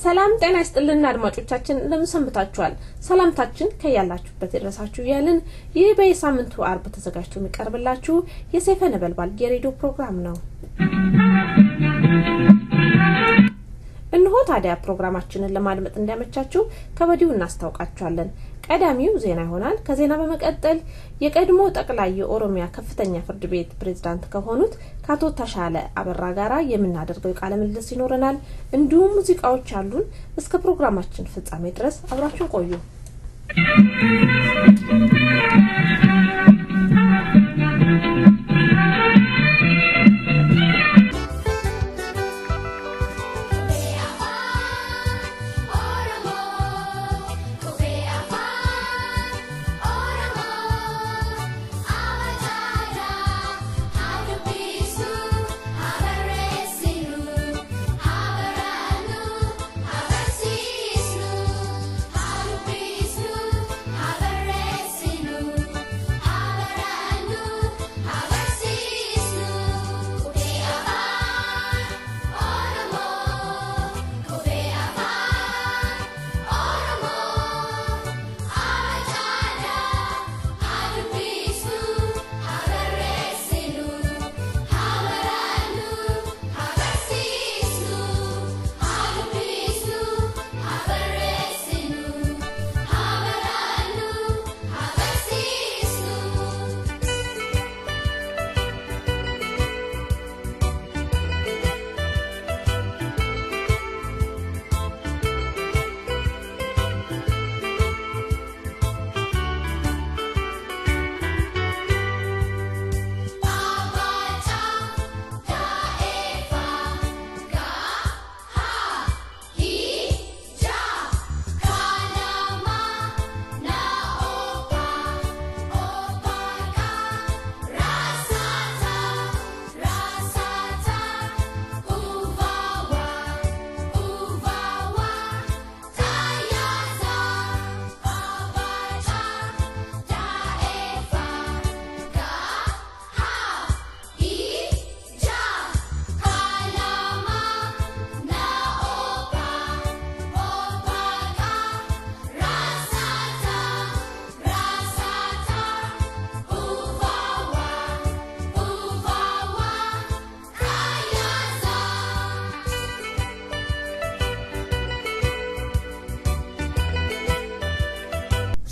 ሰላም ጤና ይስጥልን አድማጮቻችን እንደምን ሰንብታችኋል ሰላምታችን ከያላችሁበት ይድረሳችሁ ያልን ይህ በየሳምንቱ አርብ ተዘጋጅቶ የሚቀርብላችሁ የሰይፈ ነበልባል የሬዲዮ ፕሮግራም ነው እንሆ ታዲያ ፕሮግራማችንን ለማድመጥ እንዲያመቻችሁ ከወዲሁ እናስታውቃችኋለን ቀዳሚው ዜና ይሆናል ከዜና በመቀጠል የቀድሞ ጠቅላይ የኦሮሚያ ከፍተኛ ፍርድ ቤት ፕሬዝዳንት ከሆኑት ካቶ ተሻለ አበራ ጋራ የምናደርገው ቃለ ምልልስ ይኖረናል እንዲሁም ሙዚቃዎች አሉን እስከ ፕሮግራማችን ፍጻሜ ድረስ አብራችሁ ቆዩ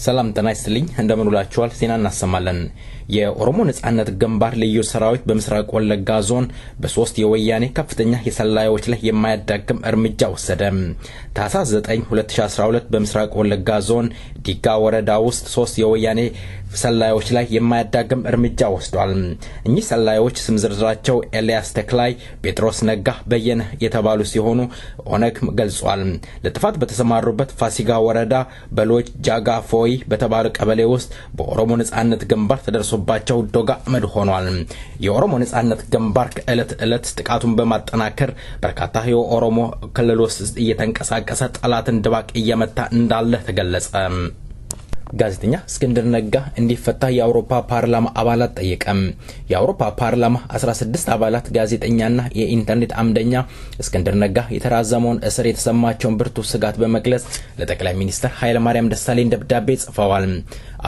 ሰላም ጤና ይስጥልኝ እንደምን ውላችኋል ዜና እናሰማለን የኦሮሞ ነጻነት ግንባር ልዩ ሰራዊት በምስራቅ ወለጋ ዞን በ3 የወያኔ ከፍተኛ የሰላዮች ላይ የማያዳግም እርምጃ ወሰደ ታህሳስ 9 2012 በምስራቅ ወለጋ ዞን ዲጋ ወረዳ ውስጥ 3 የወያኔ ሰላዮች ላይ የማያዳግም እርምጃ ወስዷል እኚህ ሰላዮች ስም ዝርዝራቸው ኤልያስ ተክላይ ጴጥሮስ ነጋ በየነ የተባሉ ሲሆኑ ኦነግ ገልጿል ለጥፋት በተሰማሩበት ፋሲጋ ወረዳ በሎጅ ጃጋ ፎይ በተባለ ቀበሌ ውስጥ በኦሮሞ ነጻነት ግንባር ተደርሶባቸው ዶጋ አመድ ሆኗል የኦሮሞ ነጻነት ግንባር ከእለት ጥቃቱን በማጠናከር በርካታ የኦሮሞ ክልል ውስጥ እየተንቀሳቀሰ ጠላትን ድባቅ እየመታ እንዳለ ተገለጸ ጋዜጠኛ እስክንድር ነጋ እንዲፈታ የአውሮፓ ፓርላማ አባላት ጠየቀም የአውሮፓ ፓርላማ 16 አባላት ጋዜጠኛና የኢንተርኔት አምደኛ እስክንድር ነጋ የተራዘመውን እስር የተሰማቸውን ብርቱ ስጋት በመግለጽ ለጠቅላይ ሚኒስትር ኃይለ ማርያም ደሳለኝ ደብዳቤ ጽፈዋል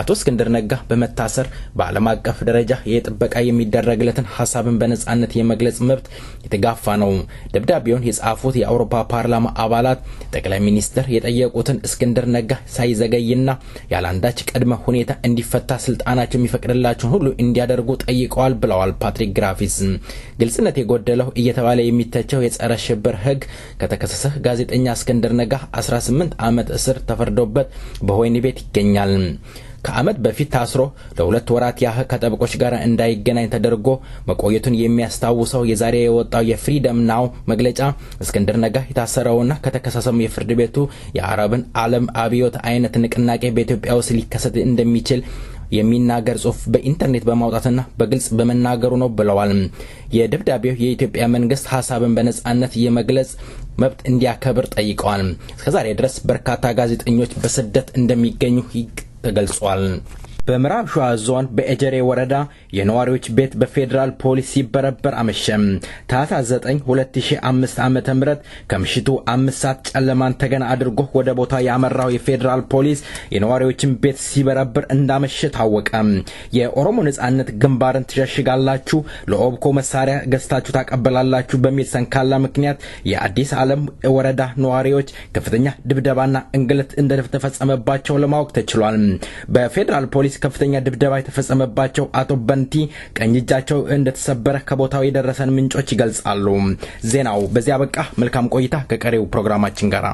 አቶ እስክንድር ነጋ በመታሰር በዓለም አቀፍ ደረጃ የጥበቃ የሚደረግለትን ሐሳብን በነጻነት የመግለጽ መብት የተጋፋ ነው ደብዳቤውን የጻፉት የአውሮፓ ፓርላማ አባላት ጠቅላይ ሚኒስትር የጠየቁትን እስክንድር ነጋ ሳይዘገይና ያላንዳች ቀድመ ሁኔታ እንዲፈታ ስልጣናቸው የሚፈቅድላቸው ሁሉ እንዲያደርጉ ጠይቀዋል ብለዋል ፓትሪክ ግራፊስ ግልጽነት የጎደለው እየተባለ የሚተቸው የጸረ ሽብር ህግ ከተከሰሰ ጋዜጠኛ እስክንድር ነጋ 18 ዓመት እስር ተፈርዶበት በወህኒ ቤት ይገኛል ከአመት በፊት ታስሮ ለሁለት ወራት ያህል ከጠበቆች ጋር እንዳይገናኝ ተደርጎ መቆየቱን የሚያስታውሰው የዛሬ የወጣው የፍሪደም ናው መግለጫ እስክንድር ነጋ የታሰረውና ከተከሰሰው የፍርድ ቤቱ የአረብን ዓለም አብዮት አይነት ንቅናቄ በኢትዮጵያ ውስጥ ሊከሰት እንደሚችል የሚናገር ጽሁፍ በኢንተርኔት በማውጣትና በግልጽ በመናገሩ ነው ብለዋል የደብዳቤው የኢትዮጵያ መንግስት ሐሳብን በነጻነት የመግለጽ መብት እንዲያከብር ጠይቀዋል እስከዛሬ ድረስ በርካታ ጋዜጠኞች በስደት እንደሚገኙ ተገልጿል በምዕራብ ሸዋ ዞን በኤጀሬ ወረዳ የነዋሪዎች ቤት በፌደራል ፖሊስ ሲበረበር አመሸም። ታህሳስ 9 2005 ዓመተ ምህረት ከምሽቱ 5 ሰዓት ጨለማን ተገን አድርጎ ወደ ቦታው ያመራው የፌደራል ፖሊስ የነዋሪዎችን ቤት ሲበረበር እንዳመሸ ታወቀ። የኦሮሞ ነጻነት ግንባርን ተሸሽጋላችሁ ለኦብኮ መሳሪያ ገዝታችሁ ታቀበላላችሁ በሚል ሰንካላ ምክንያት የአዲስ ዓለም ወረዳ ነዋሪዎች ከፍተኛ ድብደባና እንግልት እንደተፈጸመባቸው ለማወቅ ተችሏል። በፌደራል ፖሊስ ከፍተኛ ድብደባ የተፈጸመባቸው አቶ በንቲ ቀኝ እጃቸው እንደተሰበረ ከቦታው የደረሰን ምንጮች ይገልጻሉ። ዜናው በዚያ በቃ። መልካም ቆይታ ከቀሪው ፕሮግራማችን ጋር።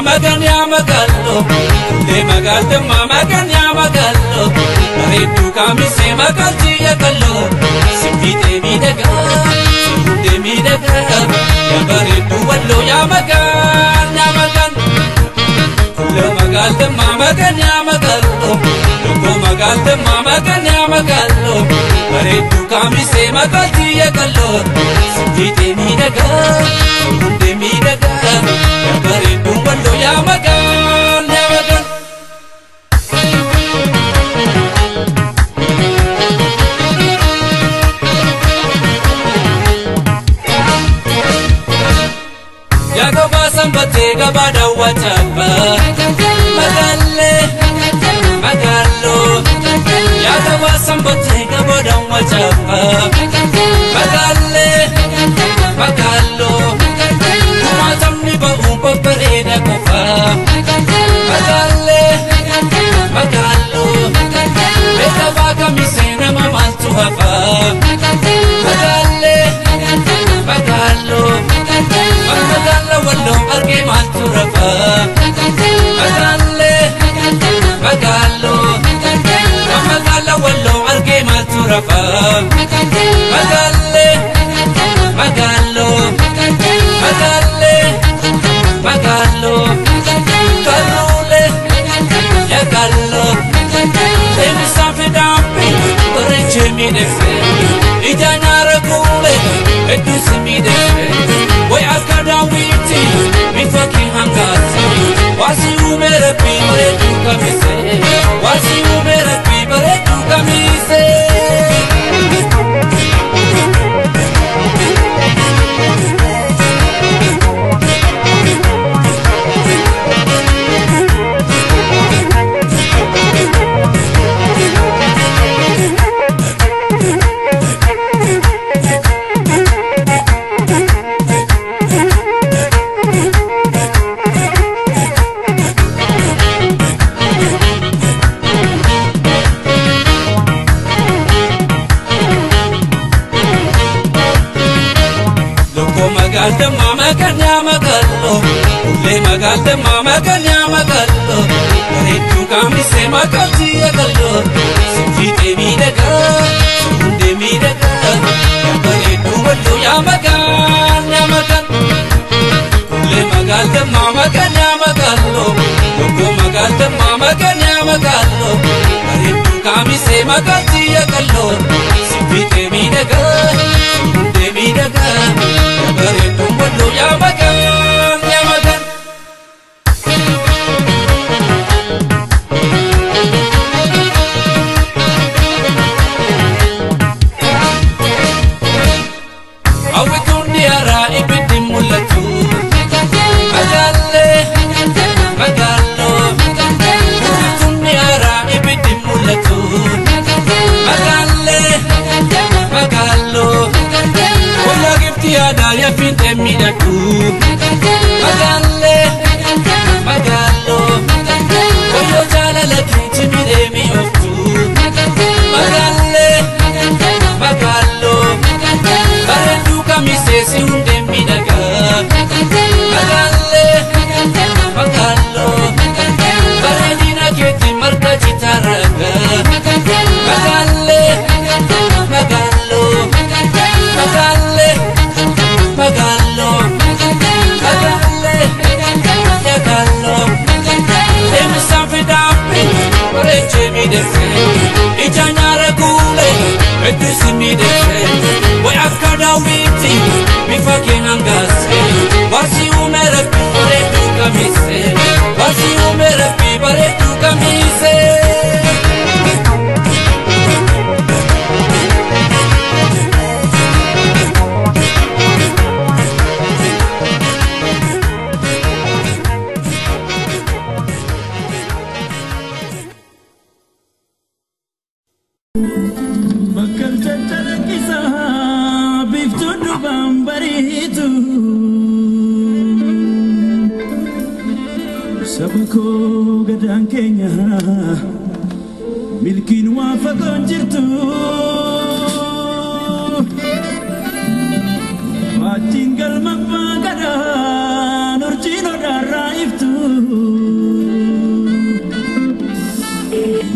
Magan ya magallo le magalde magan ya magallo redu kami se magalti ya kallo sibite mi daga sibite mi daga ya baredu wallo ya magan le magalde magan ya magallo lo magalde magan ya magallo redu kami se magalti ya kallo sibite mi daga sibite mi daga ya baredu wallo ya magan ya gaba sambate gaba da wata ba magalle magallo ya gaba sambate gaba da wata ba magalle magallo kuma tamni ba pare da kofa magalle magallo beta vaga mi sena mamal tu hafa magalle magallo magallo wallo arge mal tu rafa magalle magallo magallo wallo arge mal tu rafa magalle magallo magalle magallo Carole ya galloemi safida reche mi defe idana rakule edusi mi defe way akada witi mi fucking hangati wasi umere pimare tu kamise wasi umere pimare tu kamise magalde magan ya magallo redu kami se magalti ya gallo sifite mi daga sunde mi daga ya redu wallo ya magan le magalde magan ya magallo logo magalde magan ya magallo redu kami se magalti ya gallo sifite mi daga sunde mi daga ya redu wallo ya magan ya finte mi da tu magalle magallo koyo jala la kinti mi de mi oftu magalle magallo bare tu kamise si unde mi daga magalle magallo bare dina keti marta chitaraga simidese way akadawiti bifake nangase wasi umere bare tu kamise wasi umere bare tu kamise Sabko gadan Kenya milkin wafaqan jirtu Matingal mabagada nurjino daraiftu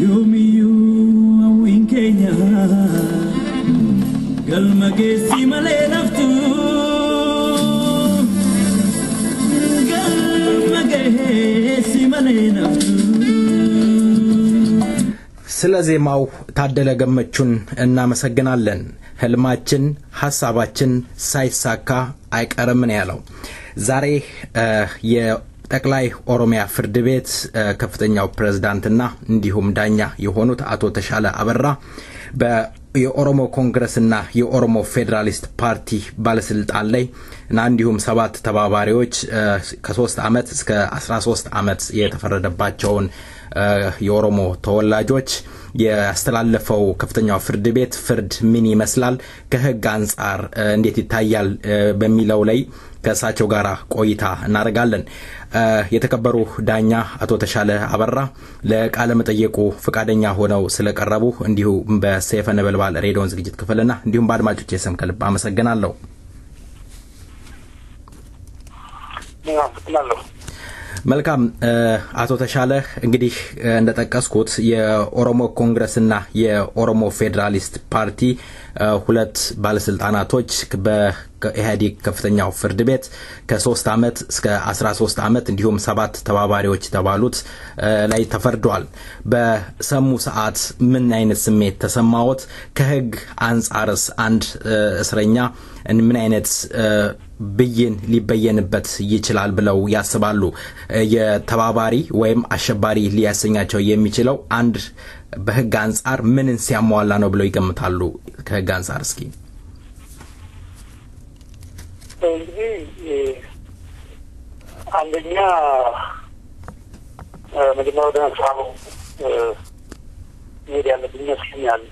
Yomiyu awin Kenya galmagesi male naftu ስለዜማው ታደለ ገመቹን እናመሰግናለን ህልማችን ሐሳባችን ሳይሳካ አይቀርም ነው ያለው ዛሬ የጠቅላይ ኦሮሚያ ፍርድ ቤት ከፍተኛው ፕሬዝዳንትና እንዲሁም ዳኛ የሆኑት አቶ ተሻለ አበራ የኦሮሞ ኮንግረስና የኦሮሞ ፌደራሊስት ፓርቲ ባለስልጣን ላይ እና እንዲሁም 7 ተባባሪዎች ከ3 አመት እስከ 13 አመት የተፈረደባቸውን የኦሮሞ ተወላጆች ያስተላለፈው ከፍተኛው ፍርድ ቤት ፍርድ ምን ይመስላል ከህግ አንፃር እንዴት ይታያል በሚለው ላይ ከሳቸው ጋራ ቆይታ እናደርጋለን የተከበሩ ዳኛ አቶ ተሻለ አበራ ለቃለ መጠየቁ ፍቃደኛ ሆነው ስለቀረቡ እንዲሁም በሰይፈ ነበልባል ሬዲዮን ዝግጅት ክፍልና እንዲሁም በአድማጮች የስም ከልብ አመሰግናለሁ መልካም አቶ ተሻለ እንግዲህ እንደተጠቀስኩት የኦሮሞ ኮንግረስና የኦሮሞ ፌደራሊስት ፓርቲ ሁለት ባለስልጣናቶች በኢህአዴግ ከፍተኛው ፍርድ ቤት ከ3 አመት እስከ 13 አመት እንዲሁም 7 ተባባሪዎች ተባሉት ላይ ተፈርዷል በሰሙ ሰዓት ምን አይነት ስሜት ተሰማዎት ከህግ አንፃርስ አንድ እስረኛ ምን አይነት ብይን ሊበየንበት ይችላል ብለው ያስባሉ የተባባሪ ወይም አሸባሪ ሊያሰኛቸው የሚችለው አንድ በህግ አንፃር ምንን ሲያሟላ ነው ብለው ይገምታሉ ከህግ አንፃር እስኪ አንደኛ መጀመሪያ ወደ ናሳው ያለብኝ ይመስለኛል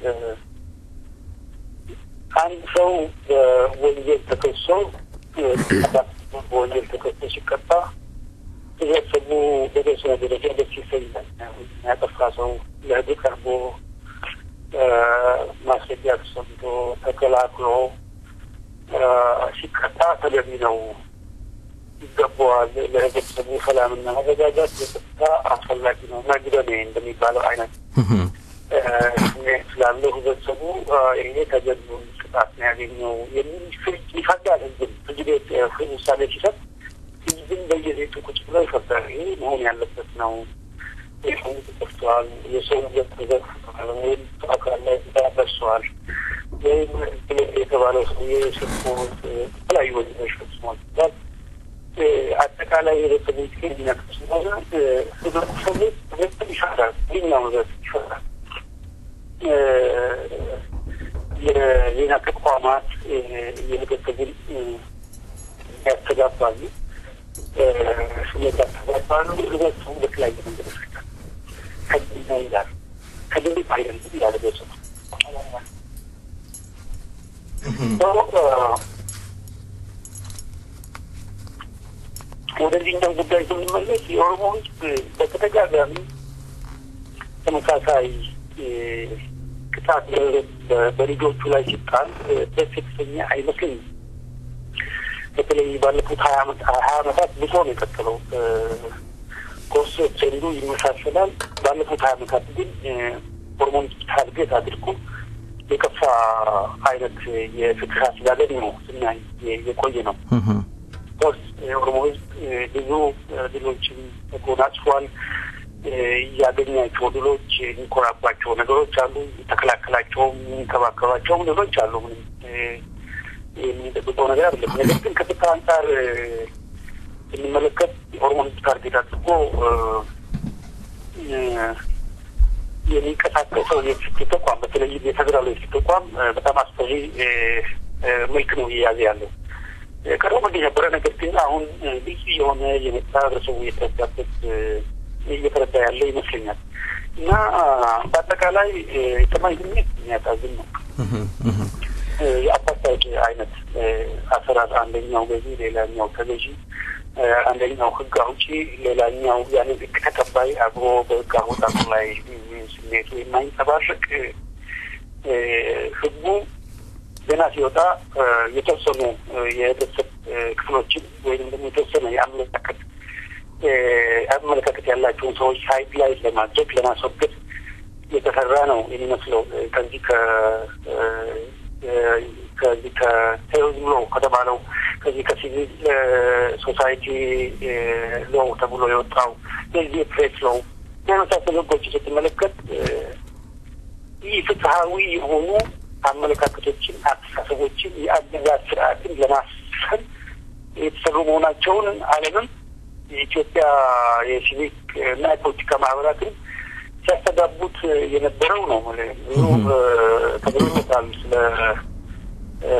አንድ ሰው በወንጀል ተከሶ በወንጀል ተከሶ ሲቀጣ ተሰቡ በደረሰው ደረጃ ደስ ይሰኛል ያጠፋ ሰው ለህግ ቀርቦ ማስረጃ ተሰምቶ ተከላክሎ ሲቀጣ ተገቢ ነው ይገባዋል ለህብረተሰቡ ሰላምና መረጋጋት ለጸጥታ አስፈላጊ ነው ማግደል እንደሚባለው አይነት ስላለው ህብረተሰቡ ይሄ ተገቢ ቅጣት ያገኘው የሚፈልግ ይፈቅዳል ህዝብ ቤት ውሳኔ ሲሰጥ ህዝብን በየቤቱ ቁጭ ብሎ ይፈቅዳል ይሄ መሆን ያለበት ነው ይሄው ተፈቷል የሰው ተዘግቷል ወይም አካል ላይ ተደርሷል ወይም የተባለው ሰው የስፖርት ላይ ወንጀሎች ፈጽሟል አጠቃላይ የህብረተሰቡ ይከኝነት ስለሆነ ህብረተሰቡ ይሻላል ይህኛው ነገር ይሻላል የዜና ተቋማት የህብረተሰቡን ያስተጋባሉ ስለታስተጋባሉ ህብረተሰቡ በተለያየ መንገድ ይፈታል ከዚህ ይላል ከዚህ አይደለም ያለ ቤተሰብ ወደዚህኛው ጉዳይ ስንመለስ የኦሮሞ ህዝብ በተደጋጋሚ ተመሳሳይ ቅጣት በልጆቹ ላይ ሲጣል ደስተኛ አይመስልም በተለይ ባለፉት 20 ዓመታት ብዙ ነው የቀጠለው ኮርሶች ሁሉ ይመሳሰላል ባለፉት 20 ዓመታት ግን ሆርሞን ታርጌት አድርጎ የከፋ አይነት የፍትህ አስተዳደር ነው ስናይ የቆየ ነው የኦሮሞ ህዝብ ብዙ ድሎችን ተጎናጽፏል ያገኛቸው ድሎች የሚኮራባቸው ነገሮች አሉ። ተከላከላቸውም የሚንከባከባቸውም ድሎች አሉ። ምንም የሚጠብቀው ነገር አይደለም። ነገር ግን ከፍታ አንጻር ስንመለከት ኦሮሞን ታርጌት አድርጎ የሚንቀሳቀሰው የፍትህ ተቋም በተለይ የፌዴራል የፍትህ ተቋም በጣም አስፈሪ መልክ ነው እየያዘ ያለው። ቀደም ብሎ የነበረ ነገር ግን አሁን ልዩ የሆነ የመጣ ህብረተሰቡ እየተረዳ ያለ ይመስለኛል እና በአጠቃላይ የተማይነት የሚያሳዝን ነው። የአፓርታይድ አይነት አሰራር አንደኛው ገዢ ሌላኛው ተገዢ፣ አንደኛው ህግ አውጪ ሌላኛው ያንን ህግ ተቀባይ አብሮ በህግ አወጣጡ ላይ ስሜቱ የማይንጸባረቅ ህጉ ገና ሲወጣ የተወሰኑ የህብረተሰብ ክፍሎችን ወይም ደግሞ የተወሰነ የአመለካከት ያላቸውን ሰዎች ሳይድ ላይ ለማድረግ ለማስወገድ የተሰራ ነው የሚመስለው። ከዚህ ከቴሮሪዝም ሎ ከተባለው ከዚህ ከሲቪል ሶሳይቲ ሎ ተብሎ የወጣው የዚህ ፕሬስ ሎ የመሳሰሉ ህጎች ስትመለከት ይህ ፍትሀዊ የሆኑ አመለካከቶችን፣ አስተሳሰቦችን፣ የአገዛዝ ስርዓትን ለማስፈን የተሰሩ መሆናቸውን ዓለምም የኢትዮጵያ የሲቪክ እና የፖለቲካ ማህበራትን ሲያስተጋቡት የነበረው ነው። ተብሎታል።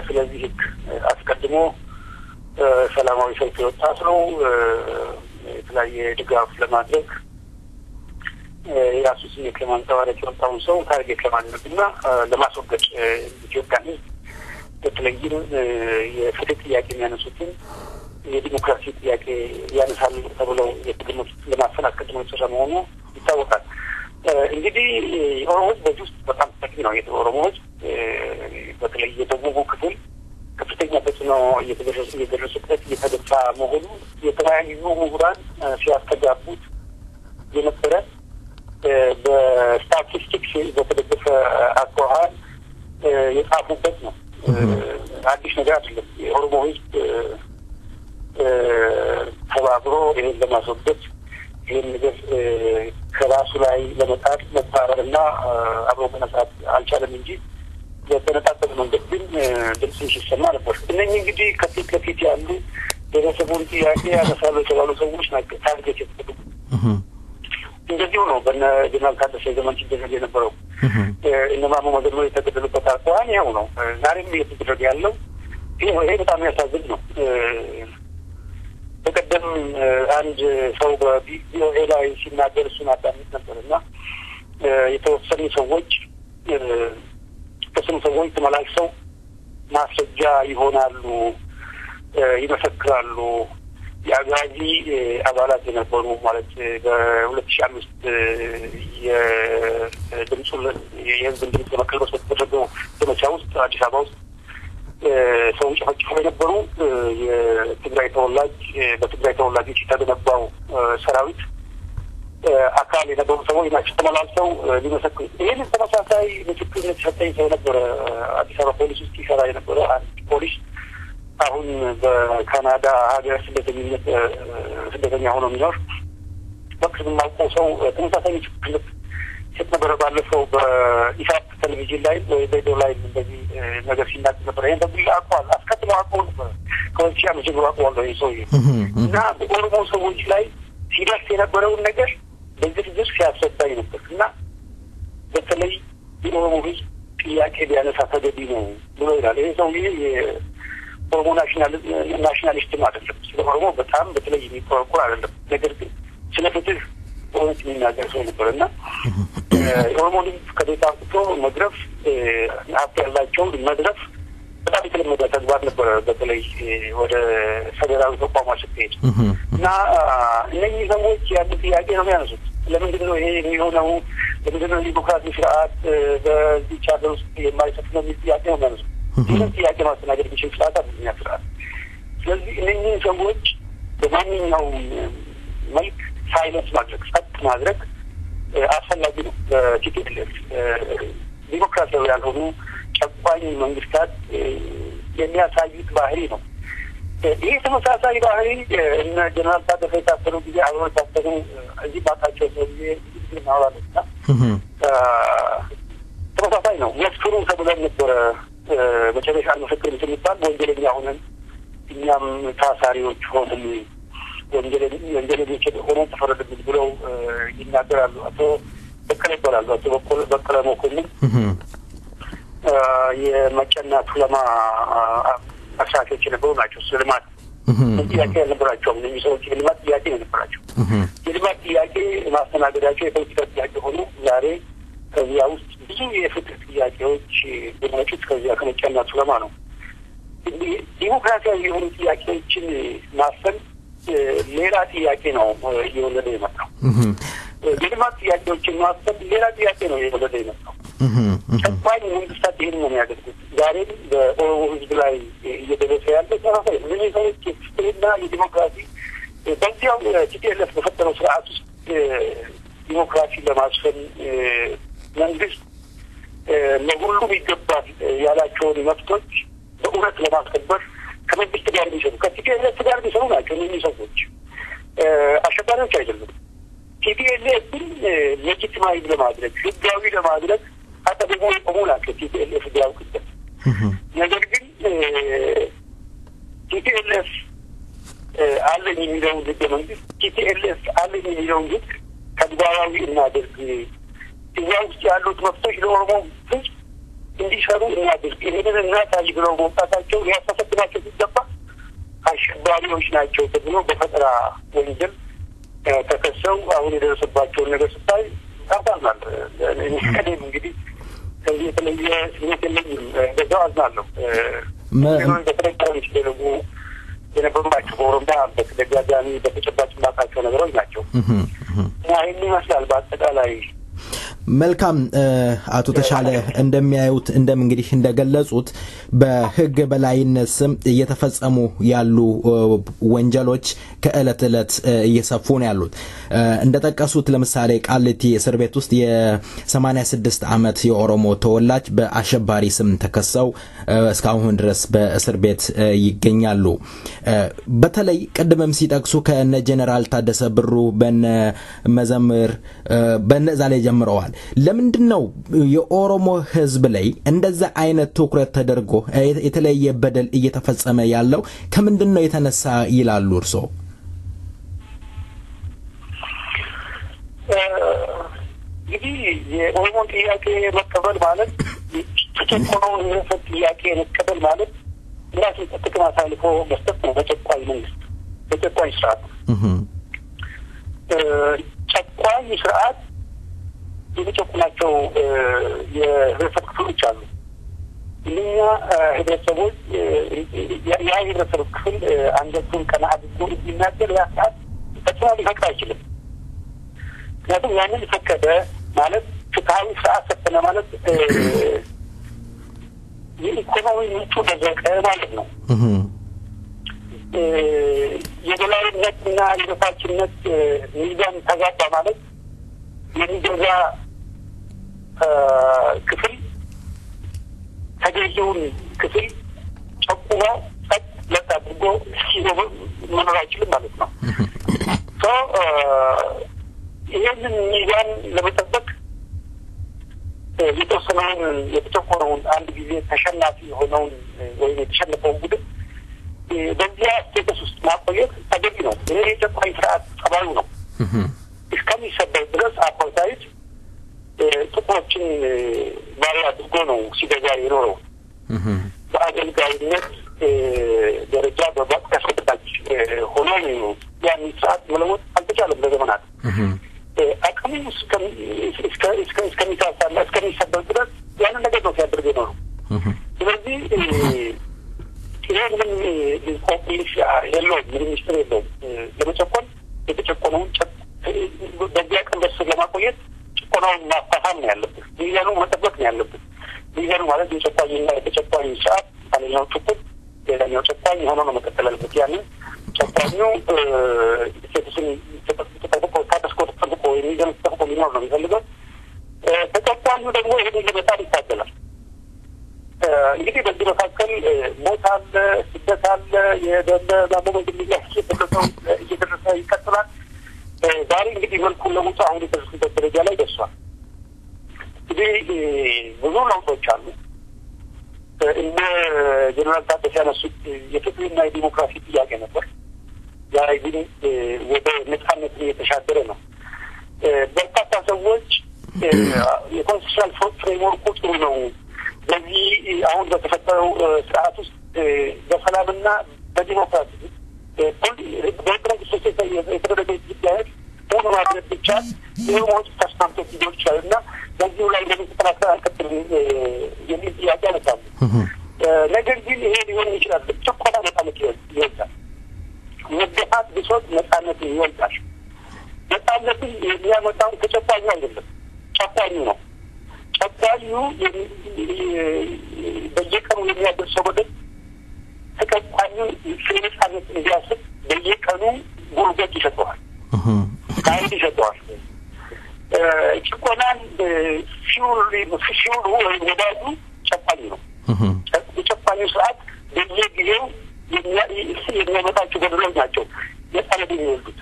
ስለዚህ ህግ አስቀድሞ ሰላማዊ ሰልፍ የወጣ ሰው የተለያየ ድጋፍ ለማድረግ የራሱ ስሜት ለማንጸባረቅ የወጣውን ሰው ታርጌት ለማድረግ እና ለማስወገድ ኢትዮጵያን ህዝብ በተለይም የፍትህ ጥያቄ የሚያነሱትን የዲሞክራሲ ጥያቄ ያነሳሉ ተብለው የተገመቱት ለማፈን አስቀድሞ የተሰራ መሆኑ ይታወቃል። እንግዲህ የኦሮሞ ህዝብ በዚህ ውስጥ በጣም ጠቂ ነው። የኦሮሞ ህዝብ በተለይ የደቡቡ ክፍል ከፍተኛ ተጽዕኖ እየደረሱበት እየተገፋ መሆኑ የተለያዩ ምሁራን ሲያስተጋቡት የነበረ በስታቲስቲክስ በተደገፈ አኳኋን የጻፉበት ነው። አዲስ ነገር አይደለም። የኦሮሞ ህዝብ ተባብሮ ይህን ለማስወገድ ይህን ነገር ከራሱ ላይ ለመጣል መባረርና አብሮ መነሳት አልቻለም እንጂ በተነጣጠለ መንገድ ግን ድምፅ ሲሰማ ነበር። እነኚህ እንግዲህ ከፊት ለፊት ያሉ የቤተሰቡን ጥያቄ ያነሳሉ የተባሉ ሰዎች ናቸው ታርጌት የተደረጉ። እንደዚሁ ነው በነ ጀነራል ታደሰ ዘመን ሲደረግ የነበረው። እነ ማሞ መገርሞ የተገደሉበት አኳኋን ይኸው ነው። ዛሬም እየተደረገ ያለው ይሄ በጣም ያሳዝን ነው። በቀደም አንድ ሰው በቪኦኤ ላይ ሲናገር እሱን አዳምጥ ነበርና የተወሰኑ ሰዎች ተመላልሰው ማስረጃ ይሆናሉ፣ ይመሰክራሉ። የአጋዚ አባላት የነበሩ ማለት በ2005 የህዝብ ድምፅ ለመቀልበስ በተደረገው ዘመቻ ውስጥ አዲስ አበባ ውስጥ ሰው ጨፈጭፈው የነበሩ የትግራይ ተወላጅ በትግራይ ተወላጆች የተገነባው ሰራዊት አካል የነበሩ ሰዎች ናቸው ተመላልሰው ሊመሰክሩ። ይህንን ተመሳሳይ ምስክርነት ሰጠኝ ሰው ነበረ። አዲስ አበባ ፖሊስ ውስጥ ይሰራ የነበረ አንድ ፖሊስ አሁን በካናዳ ሀገር ስደተኛ ሆኖ የሚኖር በቅርብ የማውቀው ሰው ተመሳሳይ ምስክርነት ሰጥ ነበረ። ባለፈው በኢሳት ቴሌቪዥን ላይ ወይ ሬዲዮ ላይ እንደዚህ ነገር ሲናገር ነበር። ይህን በግል አውቀዋል። አስቀድሞ አውቀው ነበር። ከወልቺያ መጀመሩ አውቀዋለሁ ይህ ሰውዬ እና በኦሮሞ ሰዎች ላይ ሲደርስ የነበረውን ነገር በዝርዝር ሲያስረዳኝ ነበር እና በተለይ የኦሮሞ ህዝብ ጥያቄ ቢያነሳ ተገቢ ነው ብሎ ይላል። ይህ ሰውዬ የኦሮሞ ናሽናሊስትም አይደለም። ስለ ኦሮሞ በጣም በተለይ የሚቆረቁር አይደለም። ነገር ግን ስለ ፍትህ በእውነት የሚናገር ሰው ነበር እና የኦሮሞ ህዝብ ከቤት አውጥቶ መግረፍ፣ ሀብት ያላቸውን መዝረፍ በጣም የተለመደ ተግባር ነበረ። በተለይ ወደ ፌዴራል ተቋማት ስትሄድ እና እነዚህ ሰዎች ያን ጥያቄ ነው የሚያነሱት። ለምንድን ነው ይሄ የሚሆነው? ለምንድን ነው ዲሞክራሲ ስርዓት በዚህች ሀገር ውስጥ የማይሰፍነው የሚል ጥያቄ ነው የሚያነሱት። ይህን ጥያቄ ማስተናገድ የሚችል ስርዓት አለኛ ስርዓት። ስለዚህ እነኚህ ሰዎች በማንኛውም መልክ ሳይለንስ ማድረግ፣ ጸጥ ማድረግ አስፈላጊ ነው። በቲፒኤልኤፍ ዲሞክራሲያዊ ያልሆኑ ጨቋኝ መንግስታት የሚያሳዩት ባህሪ ነው። ይህ ተመሳሳይ ባህሪ እነ ጀነራል ታደሰ የታሰሩ ጊዜ አብረው የታሰሩ እዚህ ባካቸው ሰው ጊዜ ማውራለና ተመሳሳይ ነው። መስክሩ ተብለን ነበረ መጨረሻ ምስክር የሚባል ወንጀለኛ ሆነን እኛም ታሳሪዎች ሆነን ወንጀለኞች ሆነን ተፈረደብን ብለው ይናገራሉ። አቶ በቀለ ይባላሉ። አቶ በቀለ መኮንን የመጨና ቱለማ አሳቾች የነበሩ ናቸው። ልማት ጥያቄ ያልነበራቸውም እነዚህ ሰዎች የልማት ጥያቄ የነበራቸው የልማት ጥያቄ ማስተናገዳቸው የፖለቲካ ጥያቄ ሆኖ ዛሬ ከዚያ ውስጥ ብዙ የፍትህ ጥያቄዎች የመጡት ከዚያ ከመጨና ቱለማ ነው። ዲሞክራሲያዊ የሆኑ ጥያቄዎችን ማሰብ ሌላ ጥያቄ ነው እየወለደ የመጣው። የልማት ጥያቄዎችን ማሰብ ሌላ ጥያቄ ነው እየወለደ የመጣው። ጨቋኝ መንግስታት ይህን ነው የሚያደርጉት። ዛሬም በኦሮሞ ህዝብ ላይ እየደረሰ ያለ ተመሳሳይ እነዚህ ሰዎች የፍትህና የዲሞክራሲ በዚያው ቲፒኤልኤፍ በፈጠረው ስርዓት ውስጥ ዲሞክራሲ ለማስፈን መንግስት ለሁሉም ይገባል ያላቸውን መብቶች በእውነት ለማስከበር ከመንግስት ጋር የሚሰሩ ከቲፒኤልኤፍ ጋር የሚሰሩ ናቸው። እነዚህ ሰዎች አሸባሪዎች አይደሉም። ቲፒኤልኤፍን ሌጂቲማይዝ ለማድረግ ህጋዊ ለማድረግ አጠገቡ የቆሙ ናቸው። ቲፒኤልኤፍ ቢያውቅበት ነገር ግን ቲፒኤልኤፍ አለኝ የሚለውን ህገ መንግስት ቲፒኤልኤፍ አለኝ የሚለውን ህግ ተግባራዊ እናድርግ፣ እዚያ ውስጥ ያሉት መብቶች ለኦሮሞ ህዝብ እንዲሰሩ እናድርግ፣ ይህንን እናሳይ ብለው መውጣታቸው ሊያሳሰብናቸው ሲገባ አሸባሪዎች ናቸው ተብሎ በፈጠራ ወንጀል ተከሰው አሁን የደረሰባቸውን ነገር ስታይ ታሳዝናል። እኔም እንግዲህ ከዚህ የተለየ ስሜት የለኝም። በዛው አዝናለሁ። በተለቀሩ ሲደረጉ የነበሩ ናቸው። በኦሮሚያ በተደጋጋሚ በተጨባጭ ማቃቸው ነገሮች ናቸው እና ይህን ይመስላል በአጠቃላይ። መልካም አቶ ተሻለ እንደሚያዩት እንግዲህ እንደገለጹት በህግ በላይነት ስም እየተፈጸሙ ያሉ ወንጀሎች ከእለት እለት እየሰፉ ነው ያሉት። እንደተጠቀሱት ለምሳሌ ቃሊቲ እስር ቤት ውስጥ የ86 ዓመት የኦሮሞ ተወላጅ በአሸባሪ ስም ተከሰው እስካሁን ድረስ በእስር ቤት ይገኛሉ። በተለይ ቀደምም ሲጠቅሱ ከነ ጀነራል ታደሰ ብሩ በነ መዘምር በነዛ ላይ ጀምረዋል። ለምንድነው የኦሮሞ ህዝብ ላይ እንደዛ አይነት ትኩረት ተደርጎ የተለየ በደል እየተፈጸመ ያለው? ከምንድነው የተነሳ ይላሉ እርሶ? እንግዲህ የኦሮሞ ጥያቄ መቀበል ማለት ተጨቆነውን የህዝብ ጥያቄ መቀበል ማለት ራሱን ጥቅም አሳልፎ መስጠት ነው። በጨቋኝ መንግስት በጨቋኝ ስርዓት ጨቋኝ ስርዓት የሚጨቁናቸው የህብረተሰብ ክፍሎች አሉ። እኛ ህብረተሰቦች ያ የህብረተሰብ ክፍል አንገቱን ቀና አድርጎ የሚናገር ያ ስርዓት ፈጽሞ ሊፈቅድ አይችልም። ምክንያቱም ያንን ፈቀደ ማለት ፍትሀዊ ስርዓት ሰፈነ ማለት የኢኮኖሚ ምንጩ ደረቀ ማለት ነው። የበላይነትና የበታችነት ሚዛን ተዛባ ማለት የሚገዛ ክፍል ተገዢውን ክፍል ጨቁኖ ጸጥ ለጥ አድርጎ መኖር አይችልም ማለት ነው። ይህንን ሚዛን ለመጠበቅ የተወሰነውን የተጨቆነውን አንድ ጊዜ ተሸናፊ የሆነውን ወይም የተሸነፈውን ቡድን በዚያ ስቴተስ ውስጥ ማቆየት ተገቢ ነው። ይህ የጨቋኝ ስርዓት ጸባዩ ነው። እስከሚሰበር ድረስ አፓርታይድ ጥቁሮችን ባሪያ አድርጎ ነው ሲገዛ የኖረው። በአገልጋይነት ደረጃ ያስቀጥታች ሆኖ ያን ስርዓት መለወጥ አልተቻለም ለዘመናት። አቅሙ እስከሚሳሳና እስከሚሰበር ድረስ ያንን ነገር ነው ሲያደርግ የኖረው። ስለዚህ ይህ ምንም ኮምፕሊሽ የለውም፣ ምንም ሚስጥር የለውም። ለመጨቆን የተጨቆነውን በዚያ ቀን በስር ለማቆየት ጭቆናውን ማፋፋም ነው ያለብን። ሚዛኑ መጠበቅ ነው ያለብን። ሚዛኑ ማለት የጨቋኝና የተጨቋኝ ስርዓት አንደኛው ጥቁር ሌላኛው ጨቋኝ ሆኖ ነው መቀጠል ያለበት። ያንን ጨቋኙ ሴቶችን ተጠብቆ ታደስኮ ተጠብቆ የሚዘን ተጠብቆ ሊኖር ነው የሚፈልገው። ተጨቋኙ ደግሞ ይህን ለመጣል ይታገላል። እንግዲህ በዚህ መካከል መካከል ሞት አለ፣ ስደት አለ፣ የደም እየደረሰ ይቀጥላል። ዛሬ እንግዲህ መልኩን ለውጦ አሁን የደረስንበት ደረጃ ላይ ደርሷል። እንግዲህ ብዙ ለውጦች አሉ። እንደ ጀነራል ታደሰ ያነሱት የፍትህና የዲሞክራሲ ጥያቄ ነበር። ዛሬ ግን ወደ ነጻነት እየተሻገረ ነው። በርካታ ሰዎች የኮንስቲቱሽናል ፍሬምወርኩ ጥሩ ነው፣ በዚህ አሁን በተፈጠረው ስርዓት ውስጥ በሰላምና በዲሞክራሲ በህገ መንግስት የተደረገ ጉዳዮች ሆኖ ማድረግ ይቻላል፣ የሞት ተስማምቶት ሊሆን ይችላል እና በዚሁ ላይ ለምን ተጠናክረን አንቀጥልም የሚል ጥያቄ ያነሳሉ። ነገር ግን ይሄ ሊሆን ይችላል። ጭቆና ነጻነት ይወልዳል። መገፋት፣ ብሶት ነጻነት ይወልዳል። ነጻነትን የሚያመጣው ተጨቋኙ አይደለም፣ ጨቋኙ ነው። ጨቋኙ በየቀኑ የሚያደርሰው በደል ተጨቋኙን ስለ ነጻነት እንዲያስብ በየቀኑ ጉልበት ይሰጠዋል፣ ኃይል ይሰጠዋል። ጭቆናን ሲውሉ ወይም ወዳጁ ጨቋኙ ነው። የጨቋኙ ስርዓት በየጊዜው የሚያመጣቸው በደሎች ናቸው ነጻነት የሚወልዱት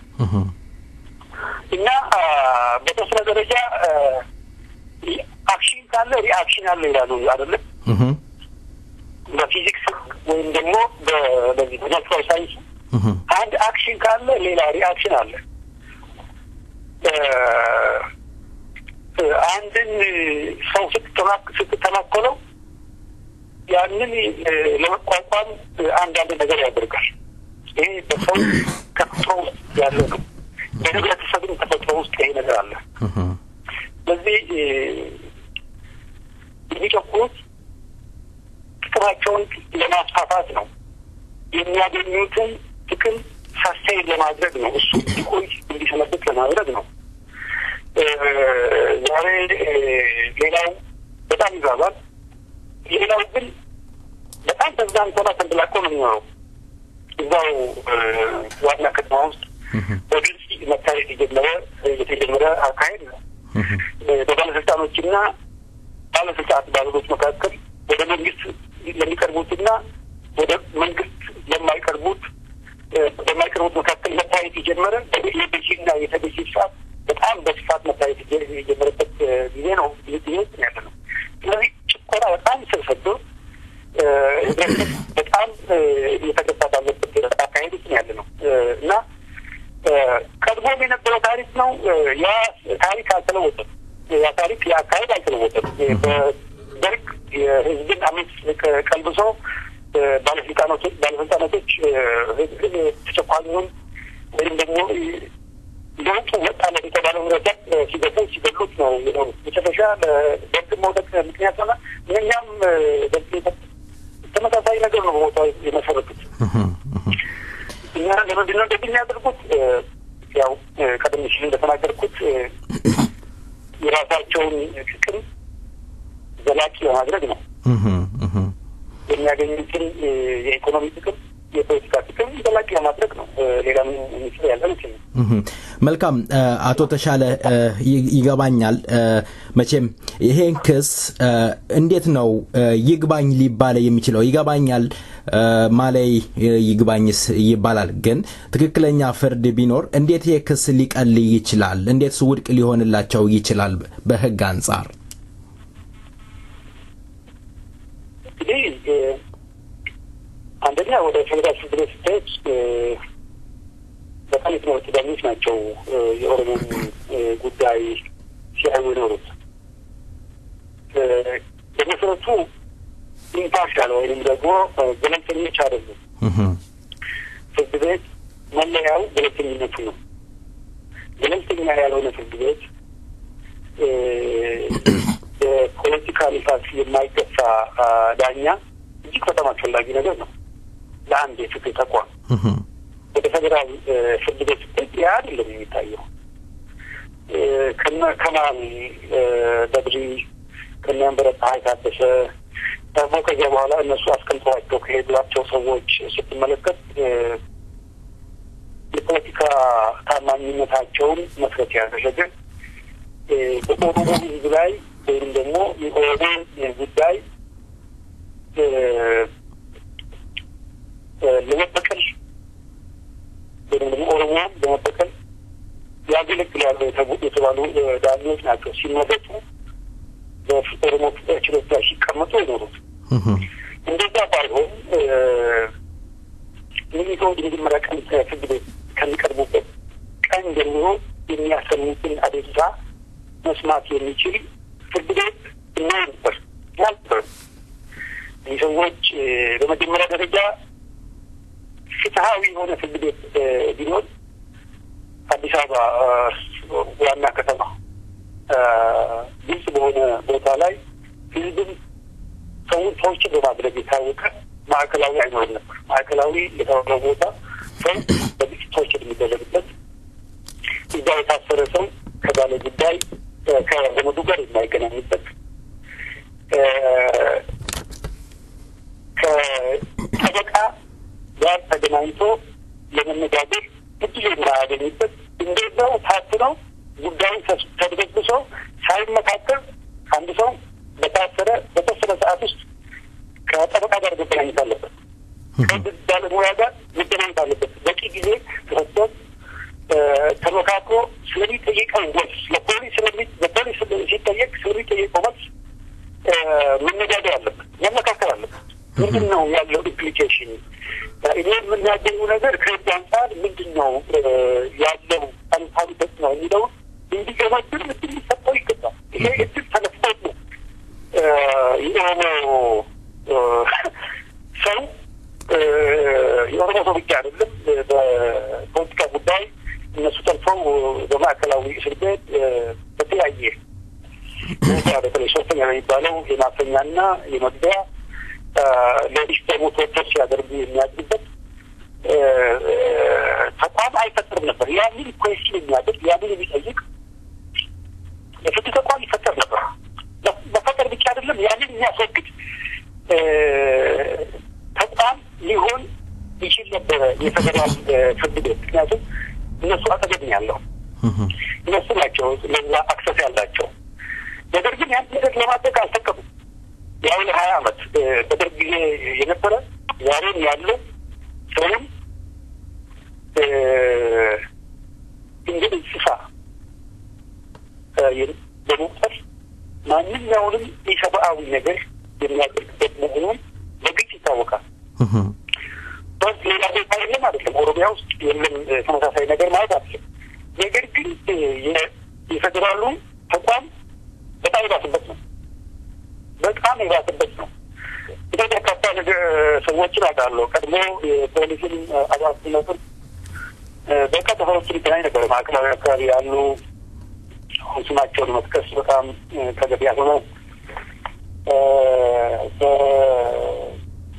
እና በተወሰነ ደረጃ አክሽን ካለ ሪአክሽን አለ ይላሉ አይደለም? በፊዚክስ ወይም ደግሞ በዚህ በናቹራል ሳይንስ አንድ አክሽን ካለ ሌላ ሪአክሽን አለ። አንድን ሰው ስትተናኮለው ያንን ለመቋቋም አንዳንድ ነገር ያደርጋል። ይሄ በሰው ተፈጥሮ ውስጥ ያለ ነው። በህብረተሰብም ተፈጥሮ ውስጥ ይሄ ነገር አለ። ስለዚህ የሚጨቁኑት ጥቅማቸውን ለማስፋፋት ነው። የሚያገኙትን ጥቅም ሳስቴን ለማድረግ ነው። እሱ እንዲቆይ እንዲሰነብት ለማድረግ ነው። ዛሬ ሌላው በጣም ይዛባል። ሌላው ግን በጣም ተዝናንቶና ተንደላቆ ነው የሚኖረው። እዛው ዋና ከተማ ውስጥ በግልጽ መታየት የተጀመረ አካሄድ ነው። በባለስልጣኖችና ባለስልጣናት ባለቤቶች መካከል ወደ መንግስት ለሚቀርቡትና ወደ መንግስት ለማይቀርቡት መካከል መታየት የጀመረ የቤጂና የተቤጂ ስርዓት በጣም በስፋት መታየት የጀመረበት ጊዜ ነው ያለ ነው። ስለዚህ ጭቆና በጣም ስር ሰዶ በጣም እየተገባ ባለበት አካሄድ ውስጥ ያለ ነው እና ቀድሞም የነበረው ታሪክ ነው። ያ ታሪክ አልተለወጠም። ያ ታሪክ የአካሄድ አልተለወጠም። በደርግ የህዝብን አመፅ ቀልብሶ ባለስልጣናቶች ተጨቋኙን ወይም ደግሞ ለውጡ ወጣለት የተባለው ረዳት ሲገሉት ነው የኖሩት። መጨረሻ ለደርግ መውደቅ ምክንያት ሆነ። እነኛም ተመሳሳይ ነገር ነው በቦታው የመሰረቱት እና ለምንድን ነው እንደዚህ የሚያደርጉት? ያው ቀደም ሲል እንደተናገርኩት የራሳቸውን ጥቅም ዘላቂ ለማድረግ ነው። የሚያገኙትን የኢኮኖሚ ጥቅም፣ የፖለቲካ ጥቅም ዘላቂ ለማድረግ ነው። ሌላ ምን የሚችል ያለ ነው። መልካም አቶ ተሻለ ይገባኛል። መቼም ይሄን ክስ እንዴት ነው ይግባኝ ሊባል የሚችለው? ይገባኛል ማለይ ይግባኝስ ይባላል። ግን ትክክለኛ ፍርድ ቢኖር እንዴት ይሄ ክስ ሊቀል ይችላል? እንዴት ውድቅ ሊሆንላቸው ይችላል በህግ አንፃር? አንደኛ ወደ ፌደራል ፍርድ ቤት ስትሄድ በጣም የተመረጡ ዳኞች ናቸው የኦሮሞን ጉዳይ ሲያዩ የኖሩት። በመሰረቱ ኢምፓርሻል ወይም ደግሞ ገለልተኞች አይደሉም። ፍርድ ቤት መለያው ገለልተኝነቱ ነው። ገለልተኛ ያልሆነ ፍርድ ቤት በፖለቲካ ንፋስ የማይገፋ ዳኛ እጅግ በጣም አስፈላጊ ነገር ነው ለአንድ የፍትህ ተቋም። ወደ ፌደራል ፍርድ ቤት ስትሄድ ያ አይደለም የሚታየው። ከማን በድሪ ከሚያንበረታ ታደሰ ደግሞ ከዚያ በኋላ እነሱ አስቀምጠዋቸው ከሄዷቸው ሰዎች ስትመለከት የፖለቲካ ታማኝነታቸውን መሰረት ያደረገ በኦሮሞ ህዝብ ላይ ወይም ደግሞ የኦሮሞ ጉዳይ ዳኞች ናቸው ሲመረጡ በኦሮሞ ችሎት ላይ ሲቀመጡ የኖሩት። እንደዛ ባይሆን ሚኒቶ እንዲመረቅ ፍርድ ቤት ከሚቀርቡበት ቀን ጀምሮ የሚያሰሙትን አቤቱታ መስማት የሚችል ፍርድ ቤት ነበር ያልበር ሰዎች በመጀመሪያ ደረጃ ፍትሃዊ የሆነ ፍርድ ቤት ቢኖር አዲስ አበባ ዋና ከተማ ግልጽ በሆነ ቦታ ላይ ህዝብን ሰዎችን በማድረግ የታወቀ ማዕከላዊ አይኖርም ነበር። ማዕከላዊ የተባለው ቦታ ሰው በግጭቶች የሚደረግበት እዛ የታሰረ ሰው ከባለ ጉዳይ ከዘመዱ ጋር የማይገናኝበት ከጠበቃ ጋር ተገናኝቶ ለመነጋገር እድል የማያገኝበት እንደዛው ታስረው ጉዳዩን ተደብስሶ ሳይመካከል አንድ ሰው በታሰረ በተወሰነ ሰዓት ውስጥ ከጠበቃ ጋር መገናኘት አለበት። ከህግ ባለሙያ ጋር መገናኘት አለበት። በቂ ጊዜ ተሰጥቶት ተመካክሮ ስለሚጠይቀው መልስ ለፖሊስ ሲጠየቅ ስለሚጠይቀው መልስ መነጋገር አለበት፣ መመካከል አለበት። ምንድን ነው ያለው ኢምፕሊኬሽን? እኔ የምናገኘው ነገር ከህግ አንጻር ምንድን ነው ያለው አሉታዊ ተጽዕኖ የሚለው እንዲገመግም እድል ሊሰጠው ይገባል። ይሄ እድል ተነፍቶት ነው የኦሮሞ ሰው የኦሮሞ ሰው ብቻ አይደለም። በፖለቲካ ጉዳይ እነሱ ጠልፈው በማዕከላዊ እስር ቤት በተለያየ በተለይ ሶስተኛ የሚባለው የማፈኛና የመግቢያ ሌሊት ደግሞ ቶርቸር ሲያደርጉ የሚያድርበት ተቋም አይፈጠርም ነበር። ያንን ኮስችን የሚያደርግ ያንን የሚጠይቅ የፍትህ ተቋም ይፈጠር ነበር። መፈጠር ብቻ አይደለም፣ ያንን የሚያስወግድ ተቋም ሊሆን ይችል ነበረ የፌደራል ፍርድ ቤት። ምክንያቱም እነሱ አጠገብ ያለው እነሱ ናቸው ለዛ አክሰስ ያላቸው። ነገር ግን ያን ነገር ለማድረግ አልፈቀዱም። ያው ለ20 ዓመት በደርግ ጊዜ የነበረ ዛሬም ያለው ሰውም እንግዲህ እንስሳ በመቁጠር ማንኛውንም የሰብአዊ ነገር የሚያደርግበት መሆኑን በግልጽ ይታወቃል። በስ ሌላ ቦታ የለም አይደለም፣ ኦሮሚያ ውስጥ የለም ተመሳሳይ ነገር ማለት አይደለም። ነገር ግን የፌዴራሉ ተቋም በጣም የባሰበት ነው። እኔ በርካታ ሰዎችን አውቃለሁ። ቀድሞ የፖሊስን አባላት ነበር። በርካታ ሰዎችን ይገናኝ ነበር ማዕከላዊ አካባቢ ያሉ። ስማቸውን መጥቀስ በጣም ተገቢ ያልሆነ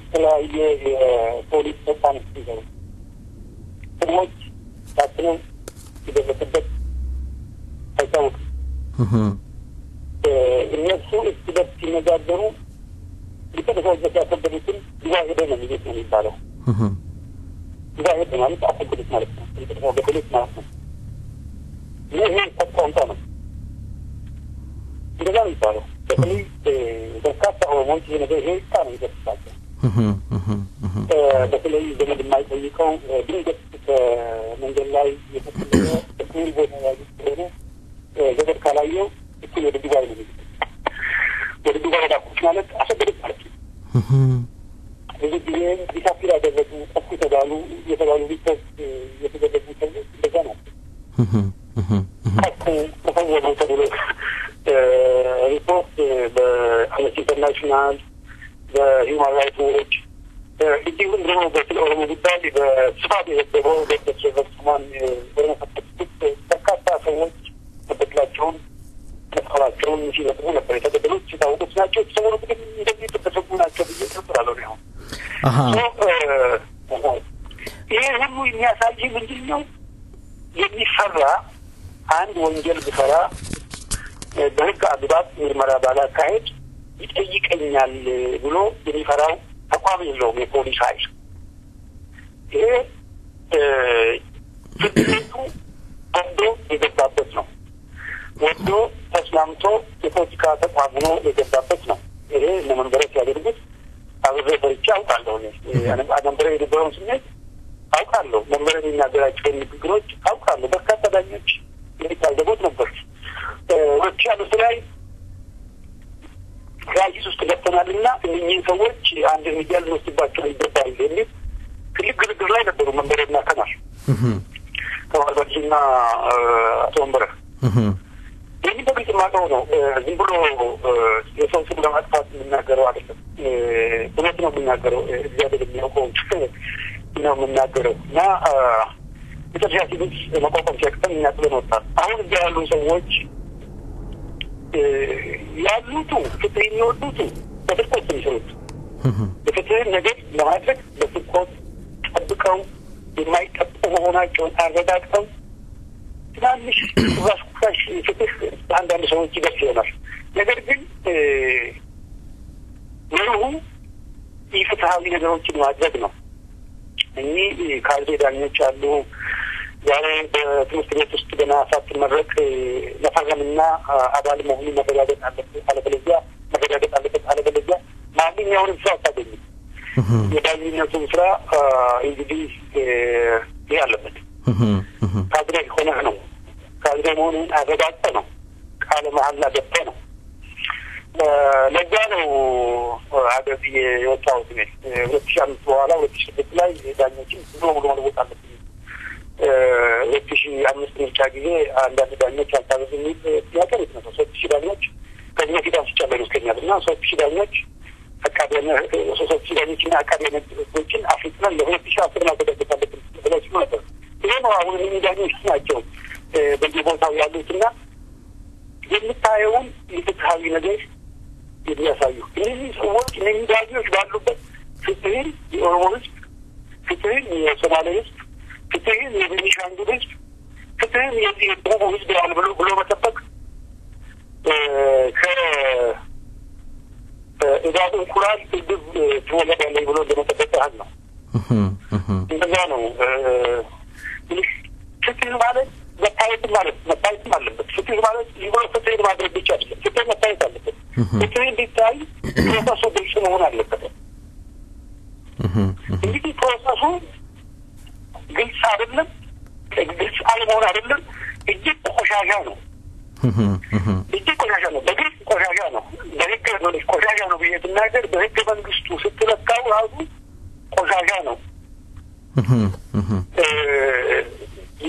በተለያየ የፖሊስ ተቋም ሲገቡ ሰዎች ታስነው ሲደረስበት አይታወቅም። እነሱ እርስ በርስ ሲነጋገሩ ሊተደሰበት ያከበዱትን ይዛ ሄደ ነው የሚባለው። ይዛ ሄደ ማለት አፈግዱት ማለት ነው። ሊተደሰበት ማለት ነው። ይሄ ተቋምታ ነው እንደዛ ነው የሚባለው። በተለይ በርካታ ኦሮሞዎች ይሄ ነገር ይሄ ቃ ነው ይደርሳቸው። በተለይ ዘመድ የማይጠይቀው ድንገት ከመንገድ ላይ የተፈለገ እኩል ቦታ ያሉ ስለሆነ ዘመድ ካላየው እኩል ወደ ዱባይ ነው የሚሄድ። ወደ ዱባይ ላኩት ማለት አሰገዱት ማለት ነው። ብዙ ጊዜ ዲሳፒር ያደረጉ ጠፉ የተባሉ ሪፖርት የተደረጉ ሰዎች እንደዛ ናቸው። ተፈወሩ ተብሎ ሪፖርት በአምነስቲ ኢንተርናሽናል በሂውማን ራይትስ ዎች እንዲሁም ደግሞ በስለ ኦሮሞ ጉዳይ በስፋት የዘገበው ዶክተር ሼፈር ሱማን በመፈጠት በርካታ ሰዎች መበደላቸውን መጥፋታቸውን ሲዘግቡ ነበር። የተገደሉት የታወቁት ናቸው። የተሰወሩት ግን እንደዚህ የተደረጉ ናቸው ብዬ እጠረጥራለሁ ነው። ይሄ ሁሉ የሚያሳይ ምንድን ነው? የሚፈራ አንድ ወንጀል ብሰራ በህግ አግባብ ምርመራ ባላካሄድ ይጠይቀኛል ብሎ የሚፈራው ተቋም የለውም የፖሊስ ኃይል። ይሄ ፍርድ ቤቱ ወዶ የገባበት ነው። ወዶ ተስማምቶ የፖለቲካ ተቋም ሆኖ የገባበት ነው። ይሄ ለመንበረ ሲያደርጉት አብሬ በርቻ አውቃለሁ። መንበረ የነበረውን ስሜት አውቃለሁ። መንበረ የሚናገራቸውን ንግግሮች አውቃለሁ። በርካታ ዳኞች የሚታዘቡት ነበር። ወጥቻለሁ ላይ ክራይሲስ ውስጥ ገብተናልና እነኚህ ሰዎች አንድ ሚዲያል ወስባቸው ይገባል የሚል ትልቅ ግርግር ላይ ነበሩ መንበረና ከማል ከዋልባጅና አቶ ወንበረ ይህ በግልጽ ማቀው ነው። ዝም ብሎ የሰው ስም ለማጥፋት የምናገረው አይደለም። እውነት ነው የምናገረው። እግዚአብሔር የሚያውቀው ነው የምናገረው እና መጨረሻ ሲቪል መቋቋም ሲያቅተን እኛ ጥለን ወጣን። አሁን እዚያ ያሉ ሰዎች ያሉቱ ፍትህ የሚወዱቱ በስርቆት የሚሰሩት የፍትህን ነገር ለማድረግ በስርቆት ጠብቀው የማይጠብቁ መሆናቸውን አረጋግጠው ትናንሽ ራስኩራሽ ፍትህ አንዳንድ ሰዎች ይደርስ ይሆናል። ነገር ግን መርሁ የፍትሃዊ ነገሮችን ማድረግ ነው። እኚህ ካድሬ ዳኞች አሉ። ዛሬ በትምህርት ቤት ውስጥ ገና ሳትመረቅ መፈረምና አባል መሆኑን መረጋገጥ አለበት፣ አለበለዚያ ማንኛውንም ስራ አታገኝም። የዳኝነቱን ስራ እንግዲህ ይህ አለበት። ካድሬ ሆነህ ነው፣ ካድሬ መሆኑን አረጋግጠህ ነው፣ ቃለ መሀላ ገብተህ ነው። ለዛ ነው አገር የወጣሁት እኔ 2005 በኋላ 2006 ላይ ዳኞችን ሙሉ መለወጥ አለብኝ። 2005 ምርጫ ጊዜ አንዳንድ ዳኞች አልታዘዙ የሚል ጥያቄ ነው። 3000 ዳኞች ከዚህ በፊት አንስቻለሁ ይመስለኛል እና 3000 ዳኞች ሶስት ዳኞችና አካዳሚዎችን አፍሪካን ለ2010 ማዘጋጀት አለብን ብለው ሲሉ ነበር። ይሄ ነው አሁን እነዚህ ዳኞች ናቸው በየቦታው ያሉትና የምታየውን የፍትሃዊ ነገር የሚያሳዩ እነዚህ ሰዎች እነዚህ ዳኞች ባሉበት ፍትህን የኦሮሞ ህዝብ፣ ፍትህን የሶማሌ ህዝብ፣ ፍትህን የቤኒሻንጉል ህዝብ፣ ፍትህን የደቡብ ህዝብ ያህል ብሎ መጠበቅ ከእዛቱ እንቁላል እግብ ትወለዳለች ብሎ እንደመጠበቅ ያህል ነው። እንደዛ ነው። ፍትህ ማለት መታየትም አለበት። ፍትህ ማለት ይበል ፍትህን ማድረግ ብቻ አይደለም። ፍትህ መታየት አለበት። ፍትህ እንዲታይ ፕሮሰሱ ግልጽ መሆን አለበት። እንግዲህ ፕሮሰሱ ግልጽ አይደለም፣ ግልጽ አለመሆን አይደለም፣ እጅግ ቆሻሻ ነው። በግልጽ ቆሻሻ ነው። በህገ መንግስት ቆሻሻ ነው ብዬ ብናገር በህገ መንግስቱ ስትለካው ራሱ ቆሻሻ ነው።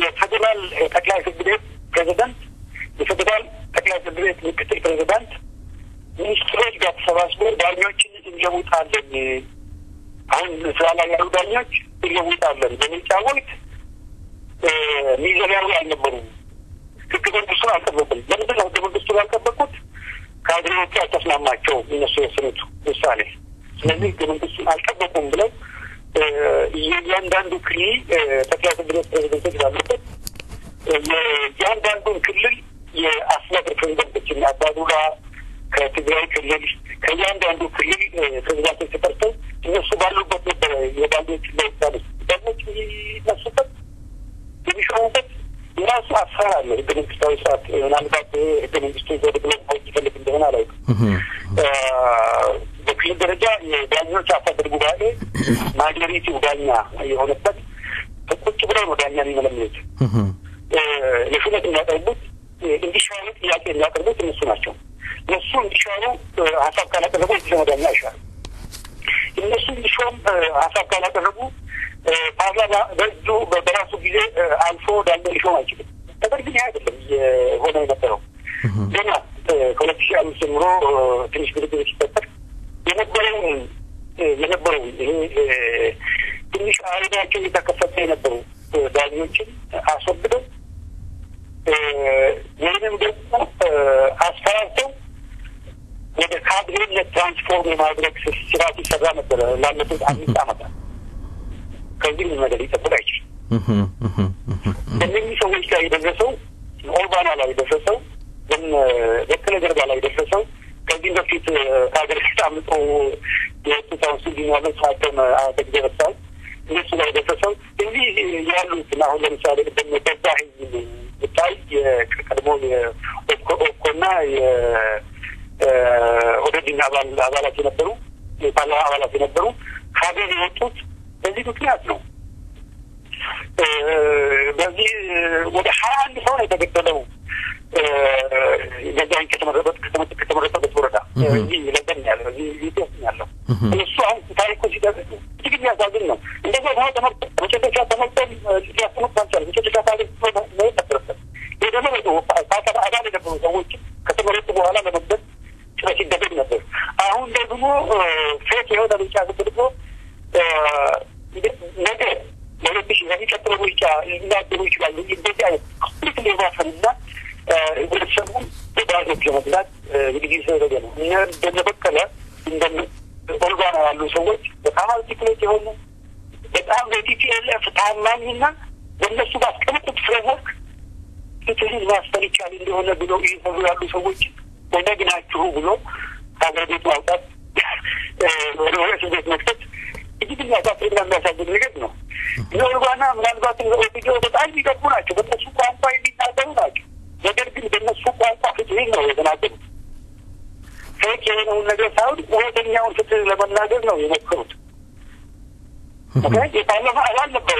የፌዴራል ጠቅላይ ፍርድ ቤት ፕሬዚዳንት፣ የፌዴራል ጠቅላይ ፍርድ ቤት ምክትል ፕሬዚዳንት ሚኒስትሮች ጋር ተሰባስበው ዳኞችን እንለውጣለን፣ አሁን ስራ ላይ ያሉ ዳኞች እንለውጣለን በምርጫ ወቅት ሚዛናዊ አልነበሩም። ህገ መንግስቱን አልጠበቁም። ለምንድን ነው ህገ መንግስቱን ያልጠበቁት? ካድሬዎቹ አልተስማማቸው እነሱ የወሰኑት ውሳኔ። ስለዚህ ህገ መንግስቱን አልጠበቁም ብለው እያንዳንዱ ክልል ጠቅላይ ፍርድ ቤት ፕሬዚደንቶች ባሉበት የእያንዳንዱን ክልል የአስተዳደር ፕሬዚደንቶችን አባዱላ ከትግራይ ክልል ከእያንዳንዱ ክልል ፕሬዚዳንቶች ተጠርተው እነሱ ባሉበት ነበረ የዳኞች ለውሳኔ ዳኞች የሚነሱበት የሚሾሙበት የራሱ አሰራር አለ። ህገ መንግስታዊ ስርዓት ምናልባት ህገ መንግስቱ ወደ ብሎ ይፈልግ እንደሆነ አላውቅም። በክልል ደረጃ የዳኞች አስተዳደር ጉባኤ ማጆሪቲው ዳኛ የሆነበት ቁጭ ብለው ነው ዳኛ የሚመለምሉት። የሹመት የሚያቀርቡት እንዲሻሩ ጥያቄ የሚያቀርቡት እነሱ ናቸው። እነሱ እንዲሻሩ ሀሳብ ካላቀረቡ የተሾመ ዳኛ አይሻልም። እነሱ እንዲሾም ሀሳብ ካላቀረቡ ፓርላማ በእጁ በራሱ ጊዜ አልፎ ዳኛ ሊሾም አይችልም። ነገር ግን ይህ አይደለም የሆነ የነበረው። ገና ከ2005 ጀምሮ ትንሽ ግርግር ሲፈጠር የነበረው ይሄ ትንሽ አይናቸው እየተከፈተ የነበሩ ዳኞችን አስወግደው ወይንም ደግሞ አስፈራርተው ወደ ካድሬነት ትራንስፎርም የማድረግ ስራ ሲሰራ ነበረ ላለፉት 5 ዓመታት። ከዚህ ምን ነገር ሊጠብቅ አይችልም። በእነዚህ ሰዎች ላይ የደረሰው ኦርባና ላይ የደረሰው በቀለ ገርባ ላይ የደረሰው ከዚህ በፊት ከሀገር አምጦ የወጡት ሲዲኛለት ሳተም አተግደረሳው እነሱ ላይ የደረሰው እዚህ ያሉት አሁን ለምሳሌ በዛ ህዝብ ብታይ የቀድሞ የኦኮና የኦደዲን አባላት የነበሩ የፓርላማ አባላት የነበሩ ሀገር የወጡት በዚህ ምክንያት ነው። በዚህ ወደ 21 ሰው ነው የተገደለው ገዛኝ ከተመረጠበት ወረዳ እዚህ ለገን ያለው እዚህ ኢትዮጵያ ያለው እሱ አሁን ታሪኩ ሲደርስ ትግል ያዛዝን ነው እንደዛ ነው ተመጨረሻ ተመጨረሻ ያስተምራል መጨረሻ ታሪክ ነው ተፈረሰ የደረሰው ታከራ አዳለ ደብሮ ሰዎች ከተመረጡ በኋላ ለመበል ሲደረግ ነበር አሁን ደግሞ ፌክ የሆነ ብቻ ተደርጎ ነገ ለልብሽ የሚቀጥለው ብቻ ሊናገሩ ይችላሉ እንደዚህ አይነት ኮምፕሊት ሌቫፈንና ህብረተሰቡ በዳጆች ለመግዛት እንግዲህ ሰረገ ነው እኛ እንደነበከለ ኦልባና ያሉ ሰዎች በጣም አርቲክሌት የሆኑ በጣም በቲፒኤልኤፍ ታማኝና በእነሱ ባስቀመጡት ፍሬምወርክ ፍትህን ማስፈን ይቻል እንደሆነ ብሎ ይዘሩ ያሉ ሰዎች ወደግናችሁ ብሎ ሀገር ቤት ማውጣት ወደ ወረስ ቤት መክተት እጅግ የሚያሳፍርና የሚያሳዝን ነገር ነው። ኦልባና ምናልባትም ኦፒዲዮ በጣም የሚገቡ ናቸው። በእነሱ ቋንቋ የሚናገሩ ናቸው። ነገር ግን በእነሱ ቋንቋ ፍትህን ነው የተናገሩት። ፌክ የሆነውን ነገር ሳይሆን እውነተኛውን ፍትህ ለመናገር ነው የሞከሩት። የፓርላማ አባል ነበረ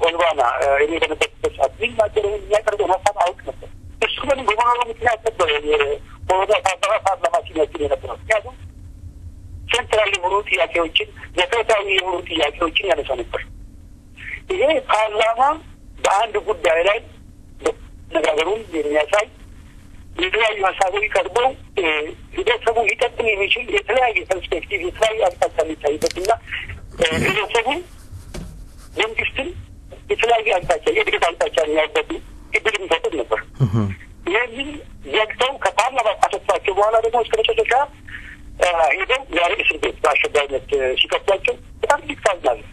ኦልባና እኔ በነበርኩበት ሰዓት የሚናገረውን የሚያቀርበውን ሀሳብ አውቅ ነበር። እሱ ግን በመኖሩ ምክንያት ነበረ የኦሮሞ ፓርላማ ሲነግር የነበረው። ምክንያቱም ሴንትራል የሆኑ ጥያቄዎችን መሰረታዊ የሆኑ ጥያቄዎችን ያነሳ ነበር። ይሄ ፓርላማ በአንድ ጉዳይ ላይ መነጋገሩን የሚያሳይ የተለያዩ ሀሳቦች ቀርበው ህብረተሰቡ ሊጠቅም የሚችል የተለያየ ፐርስፔክቲቭ የተለያየ አቅጣጫ የሚታይበትና ህብረተሰቡ መንግስትን የተለያየ አቅጣጫ የእድገት አቅጣጫ የሚያይበት እድል የሚፈጥር ነበር። ይህንን ዘግተው ከፓርላማ ካሰጥቷቸው በኋላ ደግሞ እስከ መጨረሻ ሄደው ዛሬ እስር ቤት በአሸባሪነት ሲከቷቸው በጣም እጅግ ታዝናለሁ።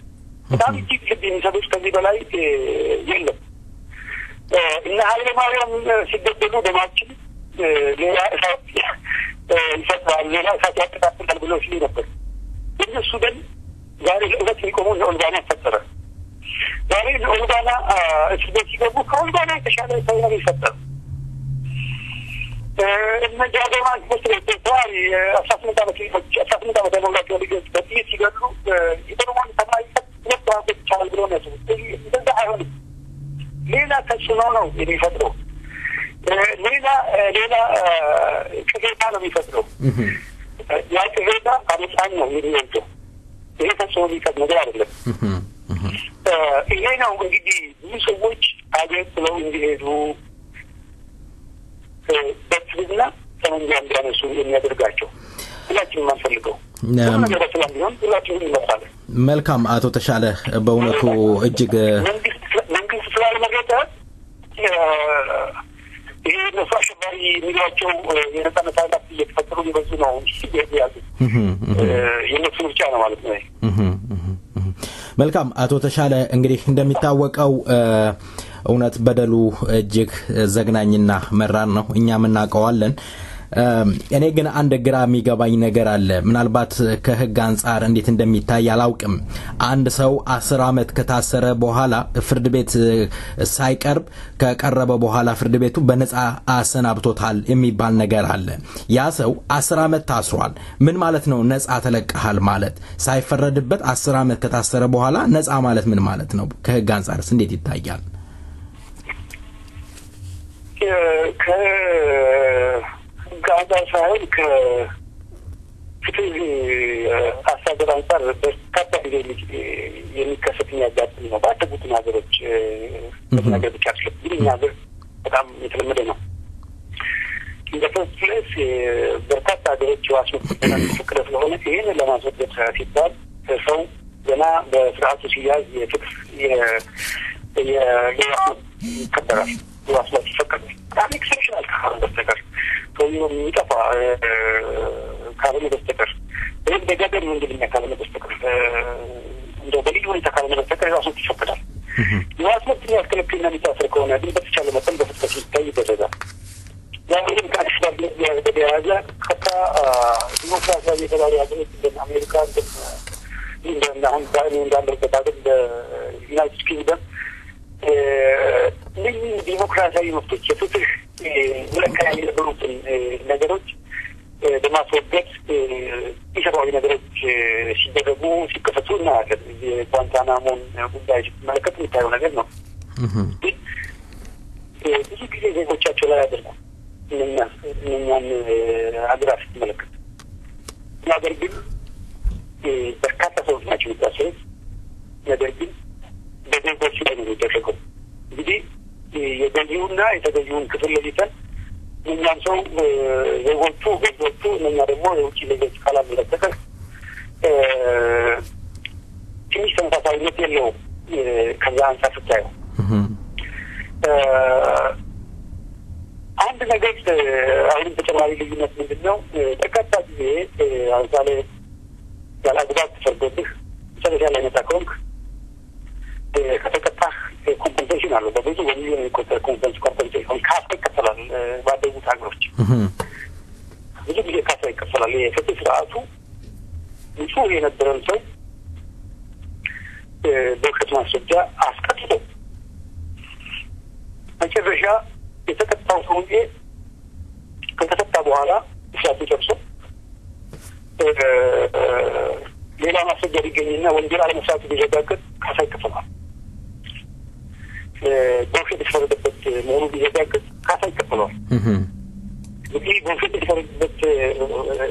በጣም እጅግ ልብ የሚሰጡት ከዚህ በላይ የለም። እነ ኃይለ ማርያም ሲገደሉ ደማችን ሌላ እሳት ይፈጥራል፣ ሌላ እሳት ያቀጣጥላል ብለው ሲሉ ነበር። እነሱ ግን ዛሬ ለእውነት የሚቆሙ እነ ኦልባና ፈጠረ። ዛሬ እነ ኦልባና እስር ቤት ሲገቡ ከኦልባና የተሻለ ሰው ነው የሚፈጠር። እነ ጃገማን መስረት ተዋሪ 18 ዓመት የሞላቸው ልጆች በጥይት ሲገድሉ የኦሮሞን ተማሪ ሁለት ይቻላል ብሎ ነው ያሰቡት። እንደዛ አይሆንም። ሌላ ተጽዕኖ ነው የሚፈጥረው። ሌላ ቅሬታ ነው የሚፈጥረው። ያ ቅሬታ አመፃን ነው የሚወልደው። ይሄ ተጽዕኖ የሚፈጥር ነገር አይደለም። ይሄ ነው እንግዲህ ብዙ ሰዎች አገር ብለው እንዲሄዱ በትግልና ጠመንጃ እንዲያነሱ የሚያደርጋቸው ሁላችንም አንፈልገው። ነገር በሰላም ቢሆን ሁላችንም እንመርጣለን። መልካም አቶ ተሻለ፣ በእውነቱ እጅግ መንግስት ስላልመረጠ ይሄ እነሱ አሸባሪ የሚሏቸው የነጻነት ኃይላት እየተፈጠሩ ሊበዙ ነው ያሉ የእነሱ ምርጫ ነው ማለት ነው። መልካም አቶ ተሻለ፣ እንግዲህ እንደሚታወቀው እውነት በደሉ እጅግ ዘግናኝና መራር ነው፣ እኛም እናውቀዋለን። እኔ ግን አንድ ግራ የሚገባኝ ነገር አለ። ምናልባት ከህግ አንፃር እንዴት እንደሚታይ አላውቅም። አንድ ሰው 10 ዓመት ከታሰረ በኋላ ፍርድ ቤት ሳይቀርብ ከቀረበ በኋላ ፍርድ ቤቱ በነፃ አሰናብቶታል የሚባል ነገር አለ። ያ ሰው 10 ዓመት ታስሯል። ምን ማለት ነው ነፃ ተለቀሃል ማለት? ሳይፈረድበት 10 ዓመት ከታሰረ በኋላ ነፃ ማለት ምን ማለት ነው? ከህግ አንፃርስ እንዴት ይታያል? ከአንጻር ሳይሆን ከፍትህ አስተዳደር አንጻር በርካታ ጊዜ የሚከሰት የሚያጋጥም ነው። ባደጉትን ሀገሮች ነገር ብቻ ስለዚህ እኛ ሀገር በጣም የተለመደ ነው። ኢንደፈረንስ ፕሌስ በርካታ ሀገሮች የዋስ መብት ፍቅረ ስለሆነ ይህን ለማስወገድ ሲባል ሰው ገና በስርዓቱ ሲያዝ የፍትህ ይከበራል፣ የዋስ መብት ይፈቀዳል። በጣም ኤክሰፕሽናል ካልሆነ በስተቀር ሰውየው የሚጠፋ ካልሆነ በስተቀር ወይም ደጋገር መንገድኛ ካልሆነ በስተቀር እንደው በልዩ ሁኔታ ካልሆነ በስተቀር የዋስ መብት ይፈቀዳል። የዋስ መብት የሚያስከለክልና የሚታሰር ከሆነ ግን በተቻለ መጠን በፍጥነት ሊታይ ይደረጋል። ዛሬም ከአዲስ አበባ በተያያዘ ዲሞክራሲያዊ የተባሉ ሀገሮች እንደ አሜሪካ አሁን እንዳለበት ሀገር በዩናይትድ ኪንግደም እነዚህ ዲሞክራሲያዊ መብቶች የፍትህ መለኪያ የነበሩትን ነገሮች በማስወገድ ኢሰብአዊ ነገሮች ሲደረጉ ሲከሰቱ እናያለን። የጓንታናሞን ጉዳይ ስትመለከት የሚታየው ነገር ነው። ብዙ ጊዜ ዜጎቻቸው ላይ ያደርጋል እነኛን አገራት ስትመለከት። ነገር ግን በርካታ ሰዎች ናቸው የሚታሰሩት። ነገር ግን በዜጎች ላይ ነው የሚደረገው። እንግዲህ የገዢውና የተገዢውን ክፍል ለይተን እኛም ሰው ዜጎቹ ገዢዎቹ እነኛ ደግሞ የውጭ ዜጎች ካላመለከተ ትንሽ ተመሳሳይነት የለውም። ከዛ አንጻር ስታየው አንድ ነገር አሁንም ተጨማሪ ልዩነት ምንድን ነው? በርካታ ጊዜ አምሳሌ ያለአግባብ ተፈርዶብህ መጨረሻ ላይ ነጻ ከሆንክ ከተቀጣህ ኮምፐንሴሽን አለው። በብዙ በሚሊዮን የሚቆጠር ኮምፐንሴሽን ካሳ ይከፈላል። ባደጉት ሀገሮች ብዙ ጊዜ ካሳ ይከፈላል። የፍትህ ስርዓቱ ንጹህ የነበረን ሰው በውሸት ማስረጃ አስቀጥቶ መጨረሻ የተቀጣው ሰውዬ ከተፈታ በኋላ እስራቱ ጨርሶ ሌላ ማስረጃ ሊገኝና ወንጀል አለመስራቱ ቢረጋገጥ ካሳ ይከፈላል። በውሸት የተፈረደበት መሆኑ ቢረጋገጥ ካሳ ይከፈላል። እንግዲህ በውሸት የተፈረደበት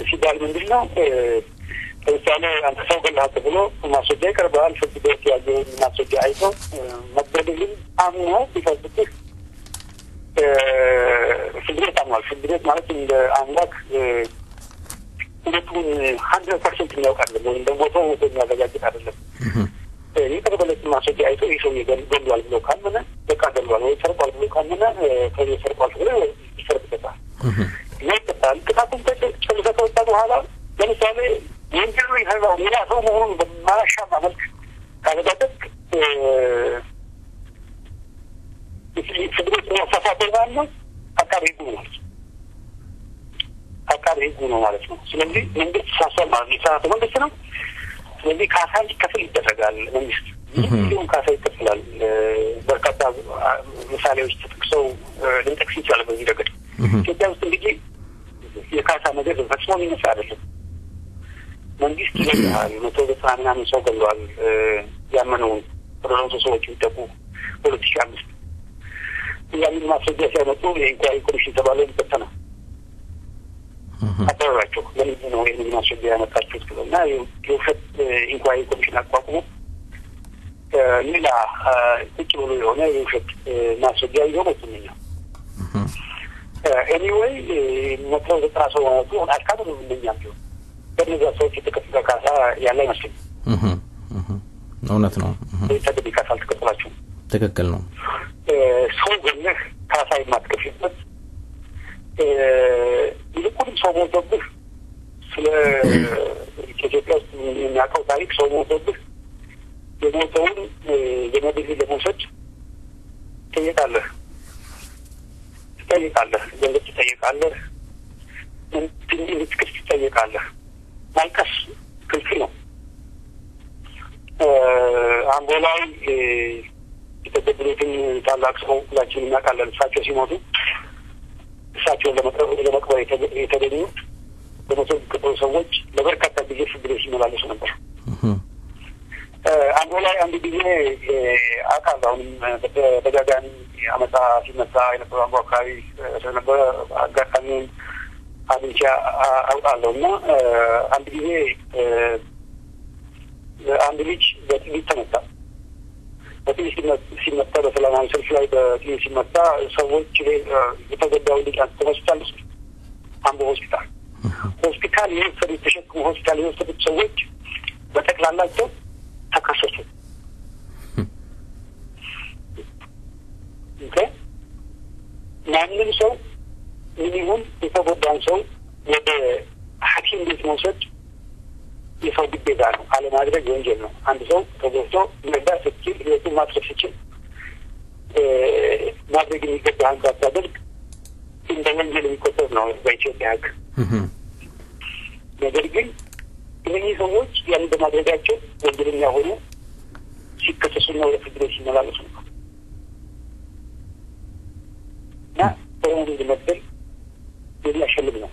ሲባል ምንድን ነው? ለምሳሌ አንተ ሰው ገለሃል ተብሎ ማስረጃ ይቀርባል። ፍርድ ቤት ያለውን ማስረጃ አይቶ መበደልን አምኖ ቢፈርድብህ ፍርድ ቤት አምኗል። ፍርድ ቤት ማለት እንደ አምላክ ሁለቱን 100% የሚያውቅ አይደለም፣ ወይም ደግሞ ሰው የሚያረጋግጥ አይደለም። የቀረበለትን ማስረጃ አይቶ ይህ ሰው ገድሏል ብሎ ካመነ በቃ ገድሏል፣ ወይ ሰርቋል ብሎ ካመነ ከዚህ ሰርቋል ብሎ ይፈርድበታል። ይቀጣል። ቅጣቱን ጨርሰህ ከወጣ በኋላ ለምሳሌ ወንጀሉ ይፈዛው ሌላ ሰው መሆኑን በማያሻማ መልክ ካረጋገጥክ ፍርድ ቤት ያሳሳተው ነው አቃቤ ሕጉ ነው ማለት ነው። አቃቤ ሕጉ ነው ማለት ነው። ስለዚህ መንግስት ሳሷል ማለት ነው። የተሳሳተው መንግስት ነው። ስለዚህ ካሳ እንዲከፍል ይደረጋል። መንግስት ሁሉም ካሳ ይከፍላል። በርካታ ምሳሌዎች ተጠቅሰው ልንጠቅስ ይቻላል በዚህ ረገድ። ኢትዮጵያ ውስጥ እንግዲህ የካሳ ነገር ፈጽሞ የሚነሳ አይደለም። መንግስት ይለኛል 190 ምናምን ሰው ገድሏል ያመነውን ወደ ሰዎች ይጠቁ 2005 ያንን ማስረጃ ሲያመጡ የኢንኳሪ ኮሚሽን ተባለ ይበተና አባራቸው ለምንድን ነው ይህንን ማስረጃ ያመጣችሁት ብለውና የውሸት ኢንኳሪ ኮሚሽን አቋቁሞ ሌላ ቁጭ ብሎ የሆነ የውሸት ማስረጃ ይዘው መጡኛ። ኤኒዌይ 190 ሰው ማለቱ አልካዱ ነው እንደኛም ቢሆን በእነዚያ ሰዎች የተከፈለ ካሳ ያለ አይመስለኝም። እውነት ነው። ተገቢ ካሳ አልተከፈላችሁም። ትክክል ነው። ሰው ገለህ ካሳ የማትከፍልበት ይልቁንም ሰው ሞቶብህ ስለ ኢትዮጵያ ውስጥ የሚያውቀው ታሪክ ሰው ሞቶብህ የሞተውን የመድህ ለመውሰድ ትጠየቃለህ፣ ገንዘብ ትጠየቃለህ፣ ትንሽ ልትክስ ትጠየቃለህ። ማልቀስ ክልክል ነው። አምቦ ላይ የተገደሉትን ታላቅ ሰው ሁላችን እናውቃለን። እሳቸው ሲሞቱ እሳቸውን ለመቅበር የተገኙት በመቶ የሚቆጠሩ ሰዎች ለበርካታ ጊዜ ፍርድ ቤት ሲመላለሱ ነበር። አምቦ ላይ አንድ ጊዜ አውቃለሁ። አሁንም በተደጋጋሚ አመጣ ሲመጣ የነበረው አምቦ አካባቢ ስለነበረ አጋጣሚውን አግኝቼ አውቃለሁ እና አንድ ጊዜ አንድ ልጅ በጥይት ተመታ። በጥይት ሲመታ በሰላማዊ ሰልፍ ላይ በጥይት ሲመታ ሰዎች የተጎዳው ልጅ አንስተው ሆስፒታል ውስጥ አምቦ ሆስፒታል የወሰዱት ተሸክሞ ሆስፒታል የወሰዱት ሰዎች በጠቅላላቸው ተከሰሱ። ማንም ሰው ምን ይሁን የተጎዳን ሰው ወደ ሐኪም ቤት መውሰድ የሰው ግዴታ ነው። አለማድረግ ወንጀል ነው። አንድ ሰው ተጎድቶ መርዳት ሲችል ህይወቱን ማትረፍ ሲችል ማድረግ የሚገባህን ባታደርግ እንደ ወንጀል የሚቆጠር ነው በኢትዮጵያ ሕግ። ነገር ግን እነዚህ ሰዎች ያን በማድረጋቸው ወንጀለኛ ሆኖ ሲከሰሱና ወደ ፍርድ ቤት ሲመላለሱ ነው እና ኦሮሞ እንዲመደል የሚያሸልም ነው።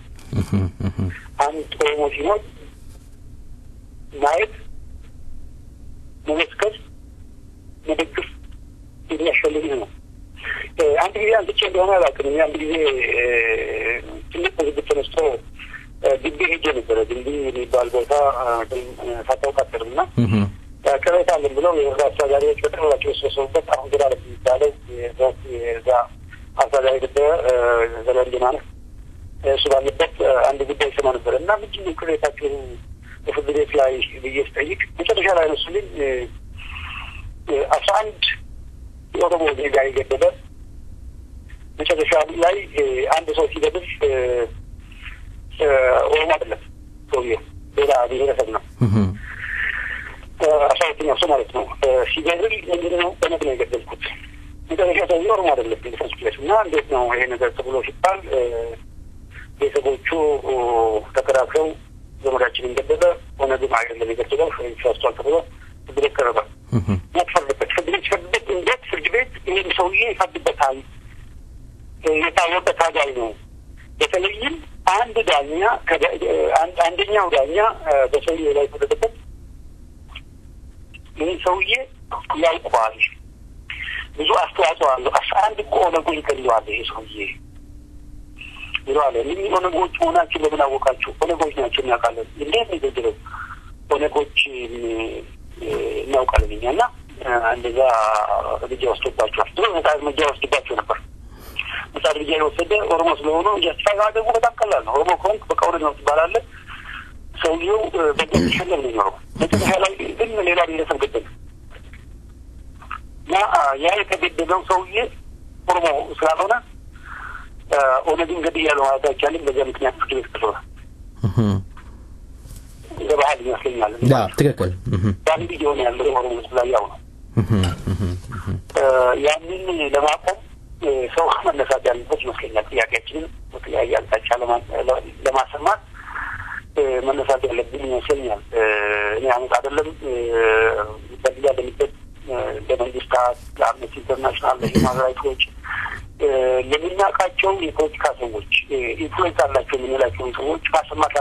አንድ ኦሮሞ ሲሞት ማየት፣ መመስከር፣ መደግፍ የሚያሸልም ነው። አንድ ጊዜ አንቺ እንደሆነ አላውቅም አንድ ጊዜ ትልቅ ህዝብ ተነስቶ ግቢ ሄጄ ነበረ ግቢ የሚባል ቦታ ታውቃለህና ከቤት አለን ብለው የራስ አጋሪዎች በተባላቸው ተሰብስበው አሁን ግራ ለሚባለው የዛ አሳዳሪ ዘላንዲማን እሱ ባለበት አንድ ጉዳይ ሰማ ነበር እና ምንድነው ቅሬታችሁ በፍርድ ቤት ላይ ብዬስጠይቅ መጨረሻ ላይ ነሱልኝ 11 የኦሮሞ ዜጋ የገደለ መጨረሻ ላይ አንድ ሰው ሲገድል ኦሮሞ አይደለም ሰውዬው ሌላ ብሔረሰብ ነው አሳውተኛው ሰው ማለት ነው ሲገድል ምንድነው በነገ ነው የገደልኩት መጨረሻ ሰውዬው ኦሮሞ አይደለም ቢፈስክለሽ እና እንዴት ነው ይሄ ነገር ተብሎ ሲባል ቤተሰቦቹ ተከራክረው ዘመዳችንን ገደለ ኦነግም አይደለም የገደለው ፈስቷል ተብሎ ፍርድ ቤት ቀረበ ነጥፈርበት ፍርድ ቤት እንዴት ፍርድ ቤት ይህን ሰውዬ ይፈርድበታል የታወቀ ታጋይ ነው በተለይም አንድ ዳኛ አንደኛው ዳኛ በሰውዬ ላይ ፈረደበት ይህን ሰውዬ ያውቀዋል ብዙ አስተዋጽኦ አለው 11 ኦነጎች ገድለዋል ይህ ሰውዬ ይላል እነዚህ ኦነጎች ሆናችሁ ለምን አወቃችሁ ኦነጎች ናቸው የሚያውቃለን እንዴት ነው የገደለው ኦነጎች እናውቃለን እኛና እንደዛ ልጅ ወስዶባቸዋል ድሮ መጃ ወስዶባቸው ነበር መሳል ልጅ ወሰደ ኦሮሞ ስለሆነ ያስተፋጋደው በጣም ቀላል ነው ኦሮሞ ኮንክ በቃውለ ነው ይባላል ሰውየው በደም ይሸለም ነው መጨረሻ ላይ ግን ሌላ ብሔረሰብ ገደለ ያ የተገደለው ሰውዬ ኦሮሞ ስላልሆነ ኦነግን ገድያ ነው አዳቻለን በዛ ምክንያት ፍርድ ቤት ቀርቧል ለባህል ይመስለኛል ዳ ትክክል ባንዲ ሆነ ያለው ኦሮሞ ላይ ያው ነው ያንን ለማቆም ሰው መነሳት ያለበት ይመስለኛል ጥያቄያችንን በተለያየ አቅጣጫ ለማሰማት መነሳት ያለብን ይመስለኛል እኔ አሁን አይደለም በዚያ በሚበት ለመንግስታት ለአምነስቲ ኢንተርናሽናል ለሂውማን ራይትስ ዎች ለምናውቃቸው የፖለቲካ ሰዎች ኢንፍሉዌንስ አላቸው የምንላቸው ሰዎች ማሰማት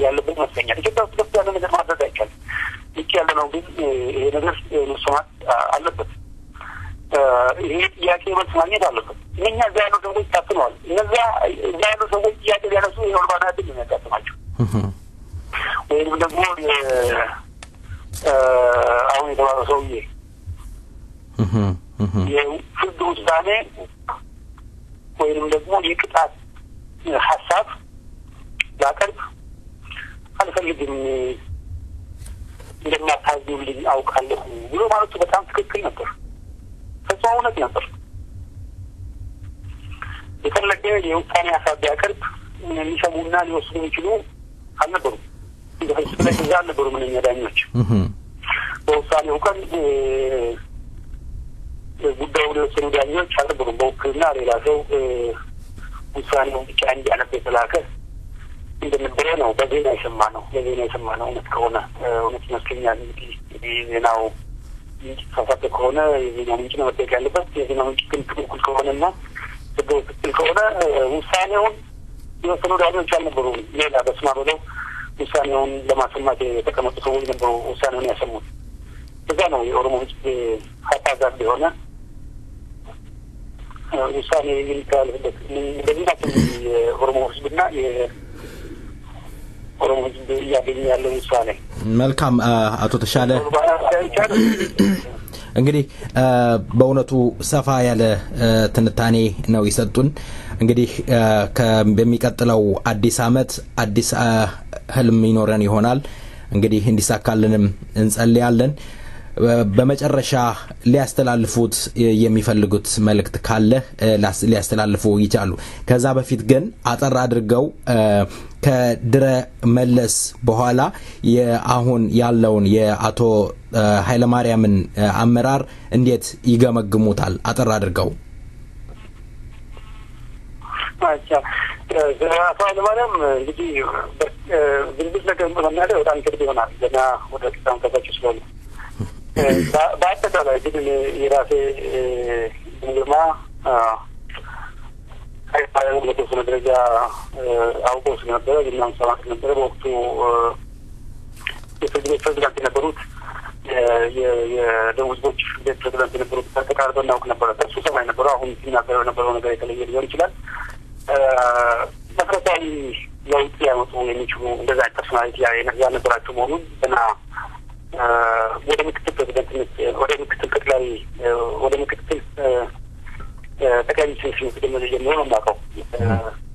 ያለብን ይመስለኛል ኢትዮጵያ ውስጥ ያለ ነገር ማድረግ አይቻልም ይቺ ያለ ነው ግን ይሄ ነገር መሰማት አለበት ይሄ ጥያቄ መልስ ማግኘት አለበት እኛ እዛ ያሉ ሰዎች ታፍነዋል እነዛ እዛ ያሉ ሰዎች ጥያቄ ሊያነሱ የኦሮማና ድል የሚያጋጥማቸው ወይም ደግሞ አሁን የተባለው ሰውዬ የፍርድ ውሳኔ ወይም ደግሞ የቅጣት ሀሳብ ላቀርብ አልፈልግም እንደማታዙልኝ አውቃለሁ ብሎ ማለቱ በጣም ትክክል ነበር ፈጽሞ እውነት ነበር የተለቀ የውሳኔ ሀሳብ ያቀርብ የሚሰሙና ሊወስኑ የሚችሉ አልነበሩም ስለዚህ አልነበሩ ምንኛ ዳኞች በውሳኔው ቀን ጉዳዩ ለወሰኑ ዳኞች አልነበሩም በውክልና ሌላ ሰው ውሳኔውን ብቻ እንዲያነብ የተላከ እንደነበረ ነው በዜና የሰማነው እውነት ከሆነ እውነት ይመስለኛል እንግዲህ ዜናው ተሳሳተ ከሆነ የዜና ምንጭ ነው መጠየቅ ያለበት የዜና ምንጭ ግን ትክክል ከሆነና ትክክል ከሆነ ውሳኔውን የወሰኑ ዳኞች አልነበሩም ሌላ በስማ ብለው ውሳኔውን ለማሰማት የተቀመጡ ሰዎች ነበሩ ውሳኔውን ያሰሙት እዛ ነው የኦሮሞ ህዝብ ሀሳብ የሆነ ውሳኔ የሚካሄድበት እንደዚህ ናቸው የኦሮሞ ህዝብና የኦሮሞ ህዝብ እያገኘ ያለው ውሳኔ መልካም አቶ ተሻለ እንግዲህ በእውነቱ ሰፋ ያለ ትንታኔ ነው ይሰጡን እንግዲህ በሚቀጥለው አዲስ አመት አዲስ ህልም ይኖረን ይሆናል እንግዲህ እንዲሳካልንም እንጸልያለን በመጨረሻ ሊያስተላልፉት የሚፈልጉት መልእክት ካለ ሊያስተላልፉ ይቻላሉ ከዛ በፊት ግን አጠር አድርገው ከድረ መለስ በኋላ የአሁን ያለውን የአቶ ኃይለ ማርያምን አመራር እንዴት ይገመግሙታል አጠር አድርገው አቶ ኃይለ ማርያም እንግዲህ ግልጽ ነገር ማለት በጣም ቅርብ ይሆናል ገና ወደ ጣም ከታች ስለሆነ በአጠቃላይ ግን የራሴ ግምገማ አይባልም በተወሰነ ደረጃ አውቀው ስለነበረ እናም ሰማት ነበረ በወቅቱ የፍርድ ቤት ፕሬዝዳንት የነበሩት የደቡብ ህዝቦች ፕሬዝዳንት የነበሩት ተቃርበው እናውቅ ነበረ። እሱ ሰማይ ነበረ። አሁን ሲናገረው የነበረው ነገር የተለየ ሊሆን ይችላል። መሰረታዊ ለውጥ ሊያመጡ የሚችሉ እንደዛ አይነት ፐርሶናሊቲ ያልነበራቸው መሆኑን እና ወደ ምክትል ፕሬዝዳንትነት ወደ ምክትል ጠቅላይ ሚኒስትር ሲመጡ ጀምሮ ነው የማውቀው።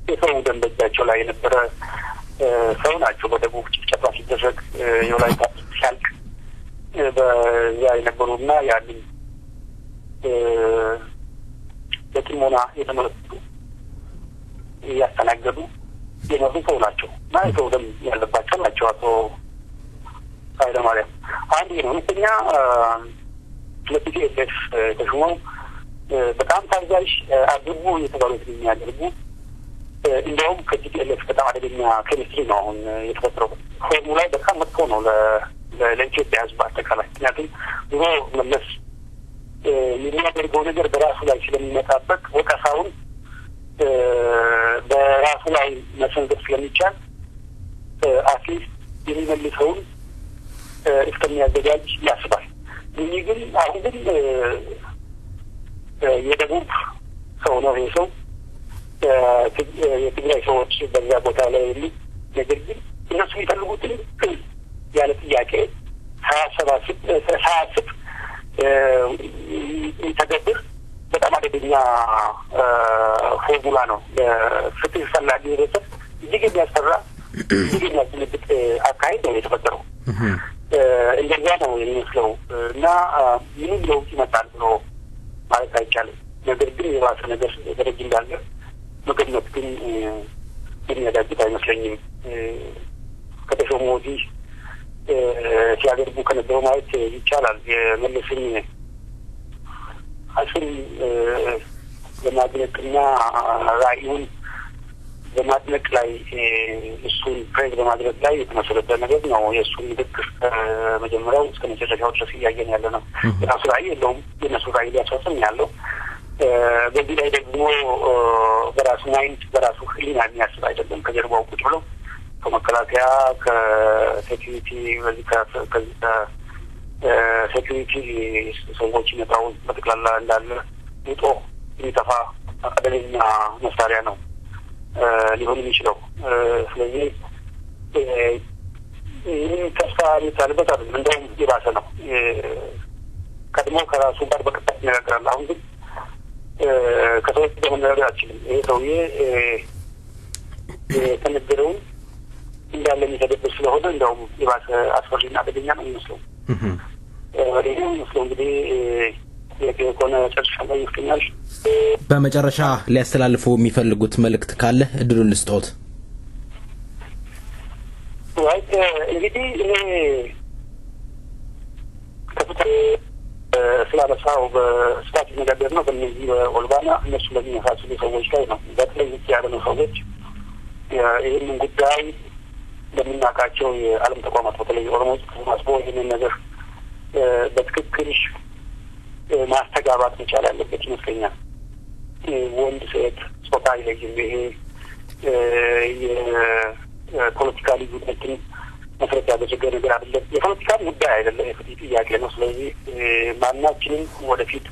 የሰው ደም በእጃቸው ላይ የነበረ ሰው ናቸው። በደቡብ ጭፍጨፋ ሲደረግ የወላይታ ሲያልቅ በዚያ የነበሩና ያንን በጥሞና የተመለከቱ እያስተናገዱ የመሩ ሰው ናቸው እና የሰው ደም ያለባቸው ናቸው አቶ ኃይለማርያም። አንድ ነው። ሁለተኛ ለቲፒኤልኤፍ ተሾመው በጣም ታዛዥ አድርጉ የተባሉት የሚያደርጉ እንደውም ከቲፒኤልኤፍ በጣም አደገኛ ኬሚስትሪ ነው አሁን የተፈጠረው። ፎርሙላ በጣም መጥፎ ነው ለኢትዮጵያ ሕዝብ አጠቃላይ። ምክንያቱም ድሮ መለስ የሚያደርገው ነገር በራሱ ላይ ስለሚመጣበት ወቀሳውን በራሱ ላይ መሰንዘር ስለሚቻል አትሊስት የሚመልሰውን እስከሚያዘጋጅ ያስባል። ይህ ግን አሁን ግን የደቡብ ሰው ነው ይሄ ሰው። የትግራይ ሰዎች በዛ ቦታ ላይ የሉ። ነገር ግን እነሱ የሚፈልጉትን ያለ ጥያቄ ሳያስብ ተገብር በጣም አደገኛ ፎርሙላ ነው። ፍትህ ፈላጊ ህብረተሰብ እጅግ የሚያስፈራ እጅግ የሚያስደነግጥ አካሄድ ነው የተፈጠረው። እንደዛ ነው የሚመስለው እና ምንም ለውጥ ይመጣል ብሎ ማለት አይቻልም። ነገር ግን የባሰ ነገር ደረጃ እንዳለ መገመት ግን የሚያዳግት አይመስለኝም። ከተሾሙ ወዲህ ሲያደርጉ ከነበረው ማየት ይቻላል። የመለስን አስር በማድነቅና ራዕዩን በማድነቅ ላይ እሱን ፕሬዝ በማድረግ ላይ የተመሰረተ ነገር ነው። የእሱን ንግግር ከመጀመሪያው እስከ መጨረሻው ድረስ እያየን ያለ ነው። የራሱ ራዕይ የለውም። የእነሱ ራዕይ ሊያስፈጽም ያለው በዚህ ላይ ደግሞ በራሱ ማይንድ በራሱ ህሊና የሚያስብ አይደለም። ከጀርባው ቁጭ ብለው ከመከላከያ ከሴኪሪቲ ከዚህ ከሴኪሪቲ ሰዎች ነጣውን በጠቅላላ እንዳለ ውጦ የሚጠፋ አደገኛ መሳሪያ ነው ሊሆን የሚችለው። ስለዚህ ይህ ተስፋ የሚታልበት አይደለም። እንደውም የባሰ ነው። ቀድሞ ከራሱ ጋር በቀጥታ ይነጋገራል። አሁን ግን ከሰዎች ጋር መነጋገር አልችልም። ይሄ ሰውዬ የተነገረውን እንዳለ የሚተገብር ስለሆነ እንደውም የባሰ አስፈሪና አደገኛ ነው የሚመስለው። ይህ የሚመስለው እንግዲህ የሆነ ጨርሻ ላይ ይመስለኛል። በመጨረሻ ሊያስተላልፉ የሚፈልጉት መልእክት ካለ እድሉን ልስጦት። እንግዲህ እኔ ስላበሳው በስፋት ይነጋገር ነው በእነዚህ በኦልባና እነሱ ለሚመሳሰሉ ሰዎች ላይ ነው። በተለይ ውጭ ያለነው ሰዎች ይህንን ጉዳይ ለምናውቃቸው የዓለም ተቋማት በተለይ ኦሮሞ ተሰባስቦ ይህንን ነገር በትክክል ማስተጋባት መቻል ያለበት ይመስለኛል። ወንድ ሴት ጾታ አይለይም። ይሄ የፖለቲካ ልዩነትን መሰረት ያደረገ ነገር አይደለም። የፖለቲካ ጉዳይ አይደለም፣ የፍትህ ጥያቄ ነው። ስለዚህ ማናችንም ወደፊት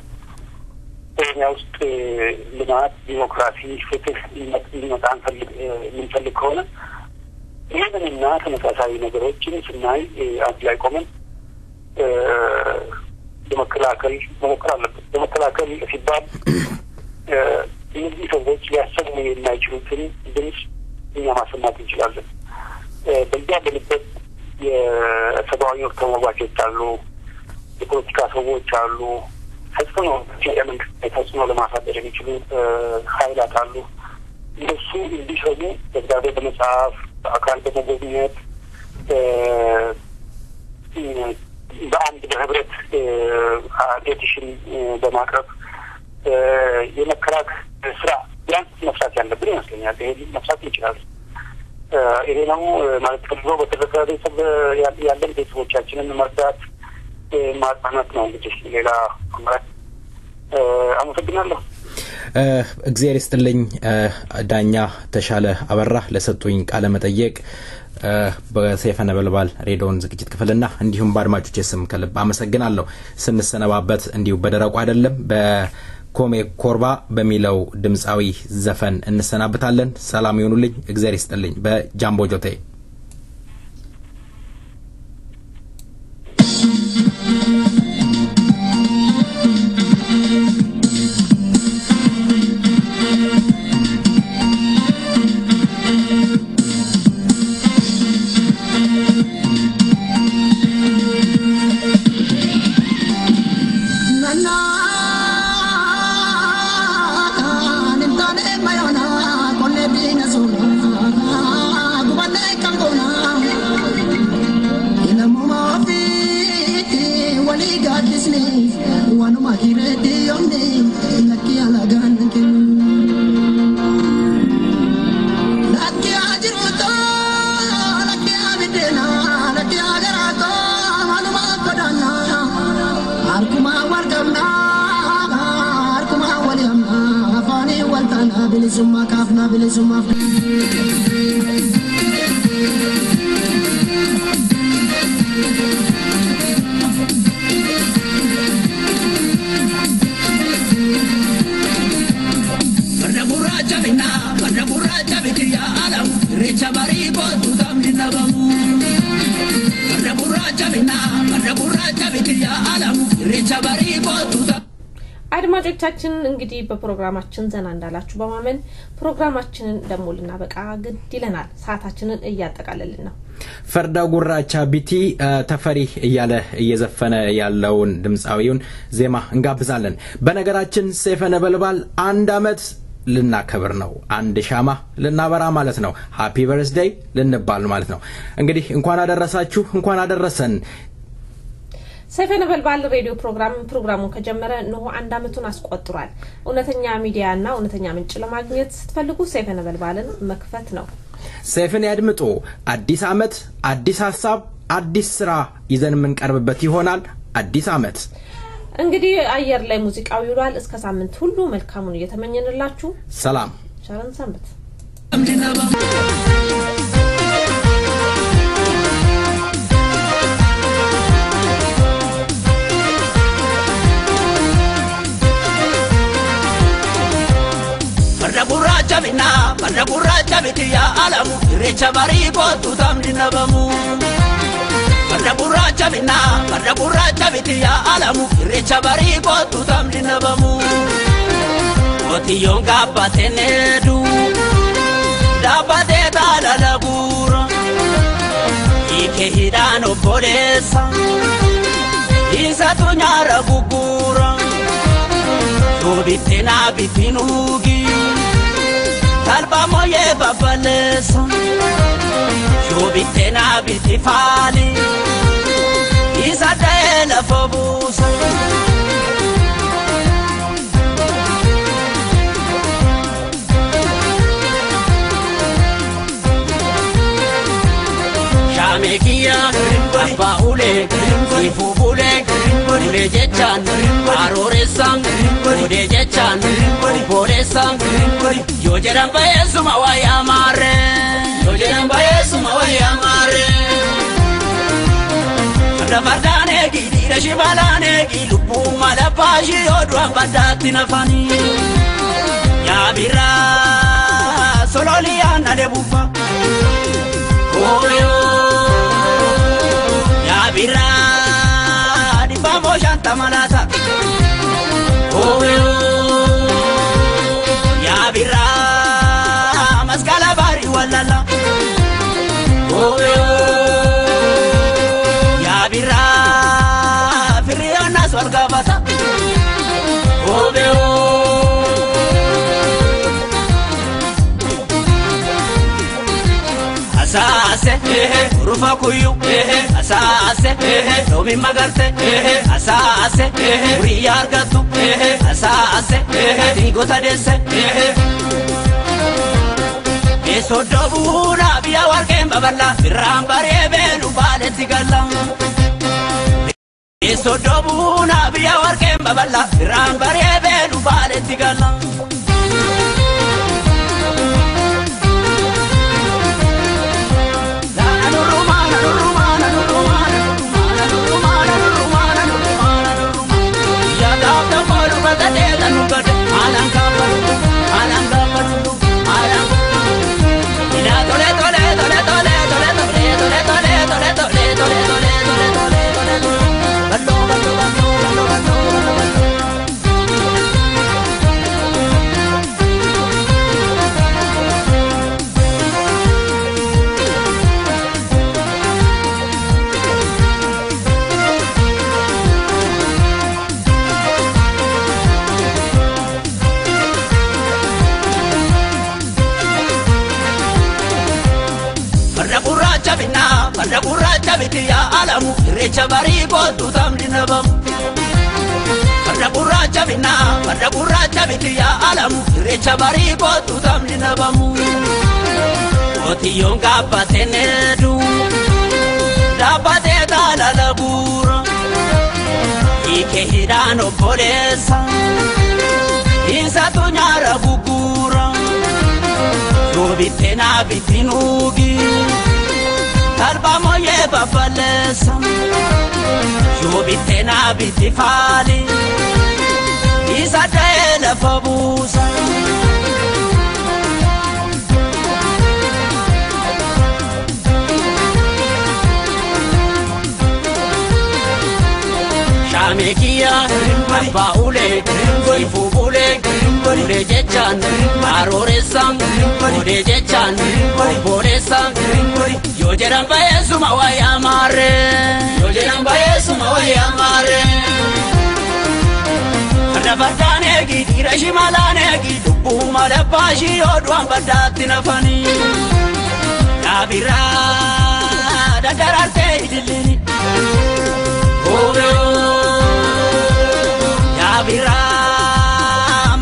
ኦሮሚያ ውስጥ ልማት፣ ዲሞክራሲ፣ ፍትህ ሊመጣ የምንፈልግ ከሆነ ይህንንና ተመሳሳይ ነገሮችን ስናይ አንድ ላይ ቆመን ለመከላከል መሞከር አለበት። ለመከላከል ሲባል እነዚህ ሰዎች ሊያሰሙ የማይችሉትን ድምፅ እኛ ማሰማት እንችላለን። በዚያ በልበት የሰብአዊ መብት ተሟጋቾች አሉ፣ የፖለቲካ ሰዎች አሉ፣ ተጽዕኖ መንግስት ተጽዕኖ ለማሳደር የሚችሉ ኃይላት አሉ። እነሱ እንዲሰሙ ደብዳቤ በመጽሐፍ በአካል በመጎብኘት በአንድ በህብረት ፔቲሽን በማቅረብ የመከላከል ስራ ቢያንስ መስራት ያለብን ይመስለኛል። ይሄ መስራት ይችላል። ይሄ ነው ማለት ፈልጎ በተረፈ ቤተሰብ ያለን ቤተሰቦቻችንን መርዳት ማጽናናት ነው። እንግዲህ ሌላ አመሰግናለሁ። እግዚአብሔር ይስጥልኝ ዳኛ ተሻለ አበራ ለሰጡኝ ቃለ መጠየቅ። በሰይፈ ነበልባል ሬዲዮን ዝግጅት ክፍልና እንዲሁም በአድማጮች ስም ከልብ አመሰግናለሁ። ስንሰነባበት እንዲሁ በደረቁ አይደለም በኮሜ ኮርባ በሚለው ድምጻዊ ዘፈን እንሰናበታለን። ሰላም ይሁኑልኝ። እግዚአብሔር ይስጥልኝ። በጃምቦ ጆቴ አድማጮቻችን እንግዲህ በፕሮግራማችን ዘና እንዳላችሁ በማመን ፕሮግራማችንን ደሞ ልናበቃ ግድ ይለናል። ሰዓታችንን እያጠቃለልን ነው። ፈርዳ ጉራቻ ቢቲ ተፈሪ እያለ እየዘፈነ ያለውን ድምጻዊውን ዜማ እንጋብዛለን። በነገራችን ሰይፈ ነበልባል 1 አመት ልናከብር ነው። 1 ሻማ ልናበራ ማለት ነው። ሃፒ በርዝዴይ ልንባል ማለት ነው። እንግዲህ እንኳን አደረሳችሁ እንኳን አደረሰን። ሰይፈ ነበልባል ሬዲዮ ፕሮግራሙን ከጀመረ ነው 1 አመቱን አስቆጥሯል። እውነተኛ ሚዲያና እውነተኛ ምንጭ ለማግኘት ስትፈልጉ ሰይፈ ነበልባልን መክፈት ነው። ሰይፈን ያድምጡ። አዲስ አመት አዲስ ሐሳብ አዲስ ስራ ይዘን የምንቀርብበት ይሆናል። አዲስ አመት እንግዲህ አየር ላይ ሙዚቃው ይውላል። እስከ ሳምንት ሁሉ መልካሙን እየተመኘንላችሁ ሰላም ቸርን ሰንብት። Barra gurracha bitiya alamu recha bari botu tamdinabamu Barra gurracha bitiya alamu recha bari botu tamdinabamu Otiyon gabatenedu dabate talalagura Ike hidano podesa Isa tunyara gugura Sobitena bitinugi Talba moye babalesa Shobitena bitifali Isa dela fobusa Shamekia Abba ule Sifu bule Ule jechan Aroresan Ule jechan Bolesan Yo jeran bayesu mawaya mare Yo jeran bayesu mawaya mare Fardane gidi rashibalane gidi lupu malapashi odwa badati nafani Ya bira Sololia na debufa Oyo Ya bira Di famo shanta malata Oyo Ya bira Maskala bari walala Oyo Ya bira Firiona swalgavata Oyo Asase Rufa kuyu Asase Nomi magarte Asase Uriya argatu Asase Tigota dese Eso dobuna biya warken babala Birambare benu bale tigala Eso dobuna biya warken babala Birambare benu bale tigala La tade tanu kade alan kaparu alan kaparu alan ila tole tole tole tole tole tole tole tole tole tole tole tole tole tole ballo ballo ballo ballo ballo Pada gurracha bitiya alamu recha bari botu tamni nabam Pada gurracha bitiya alamu recha bari botu tamni nabam Oti yonga patenedu Dabate dala labura Ike hirano polesa Isa tunyara bugura Robitena bitinugi Talba moye bafalesa Jubitena bitifali Isa tele fabusa Shamekia Baule Ifubule Ule jechan Aroresan Ule jechan Boresan Yojeran bayesu mawaya mare Yojeran bayesu mawaya mare Badane gidi rashimalane gidi Dubbu malabashi odwan badati nafani Nabira Dadararte idilini Nabira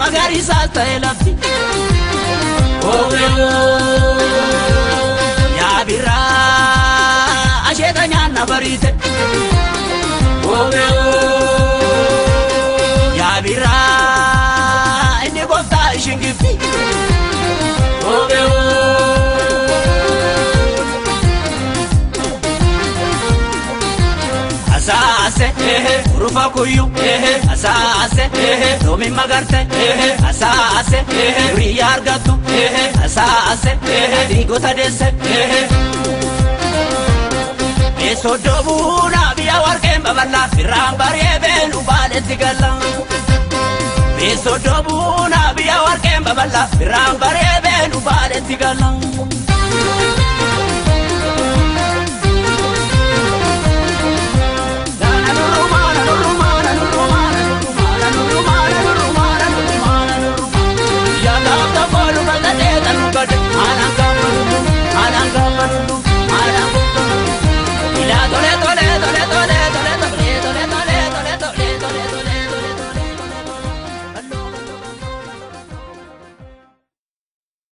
Magari salta elafi Nabira Asheta nyana barite Nabira Indi gofta ishingifi Asase, rufa kuyu, asase, domi magarte, asase, riyar gatu, asase, digota dese. Eso dobuna biya warken babala, firambari ben ubale tigala. Eso dobuna biya warken babala, firambari ben ubale tigala.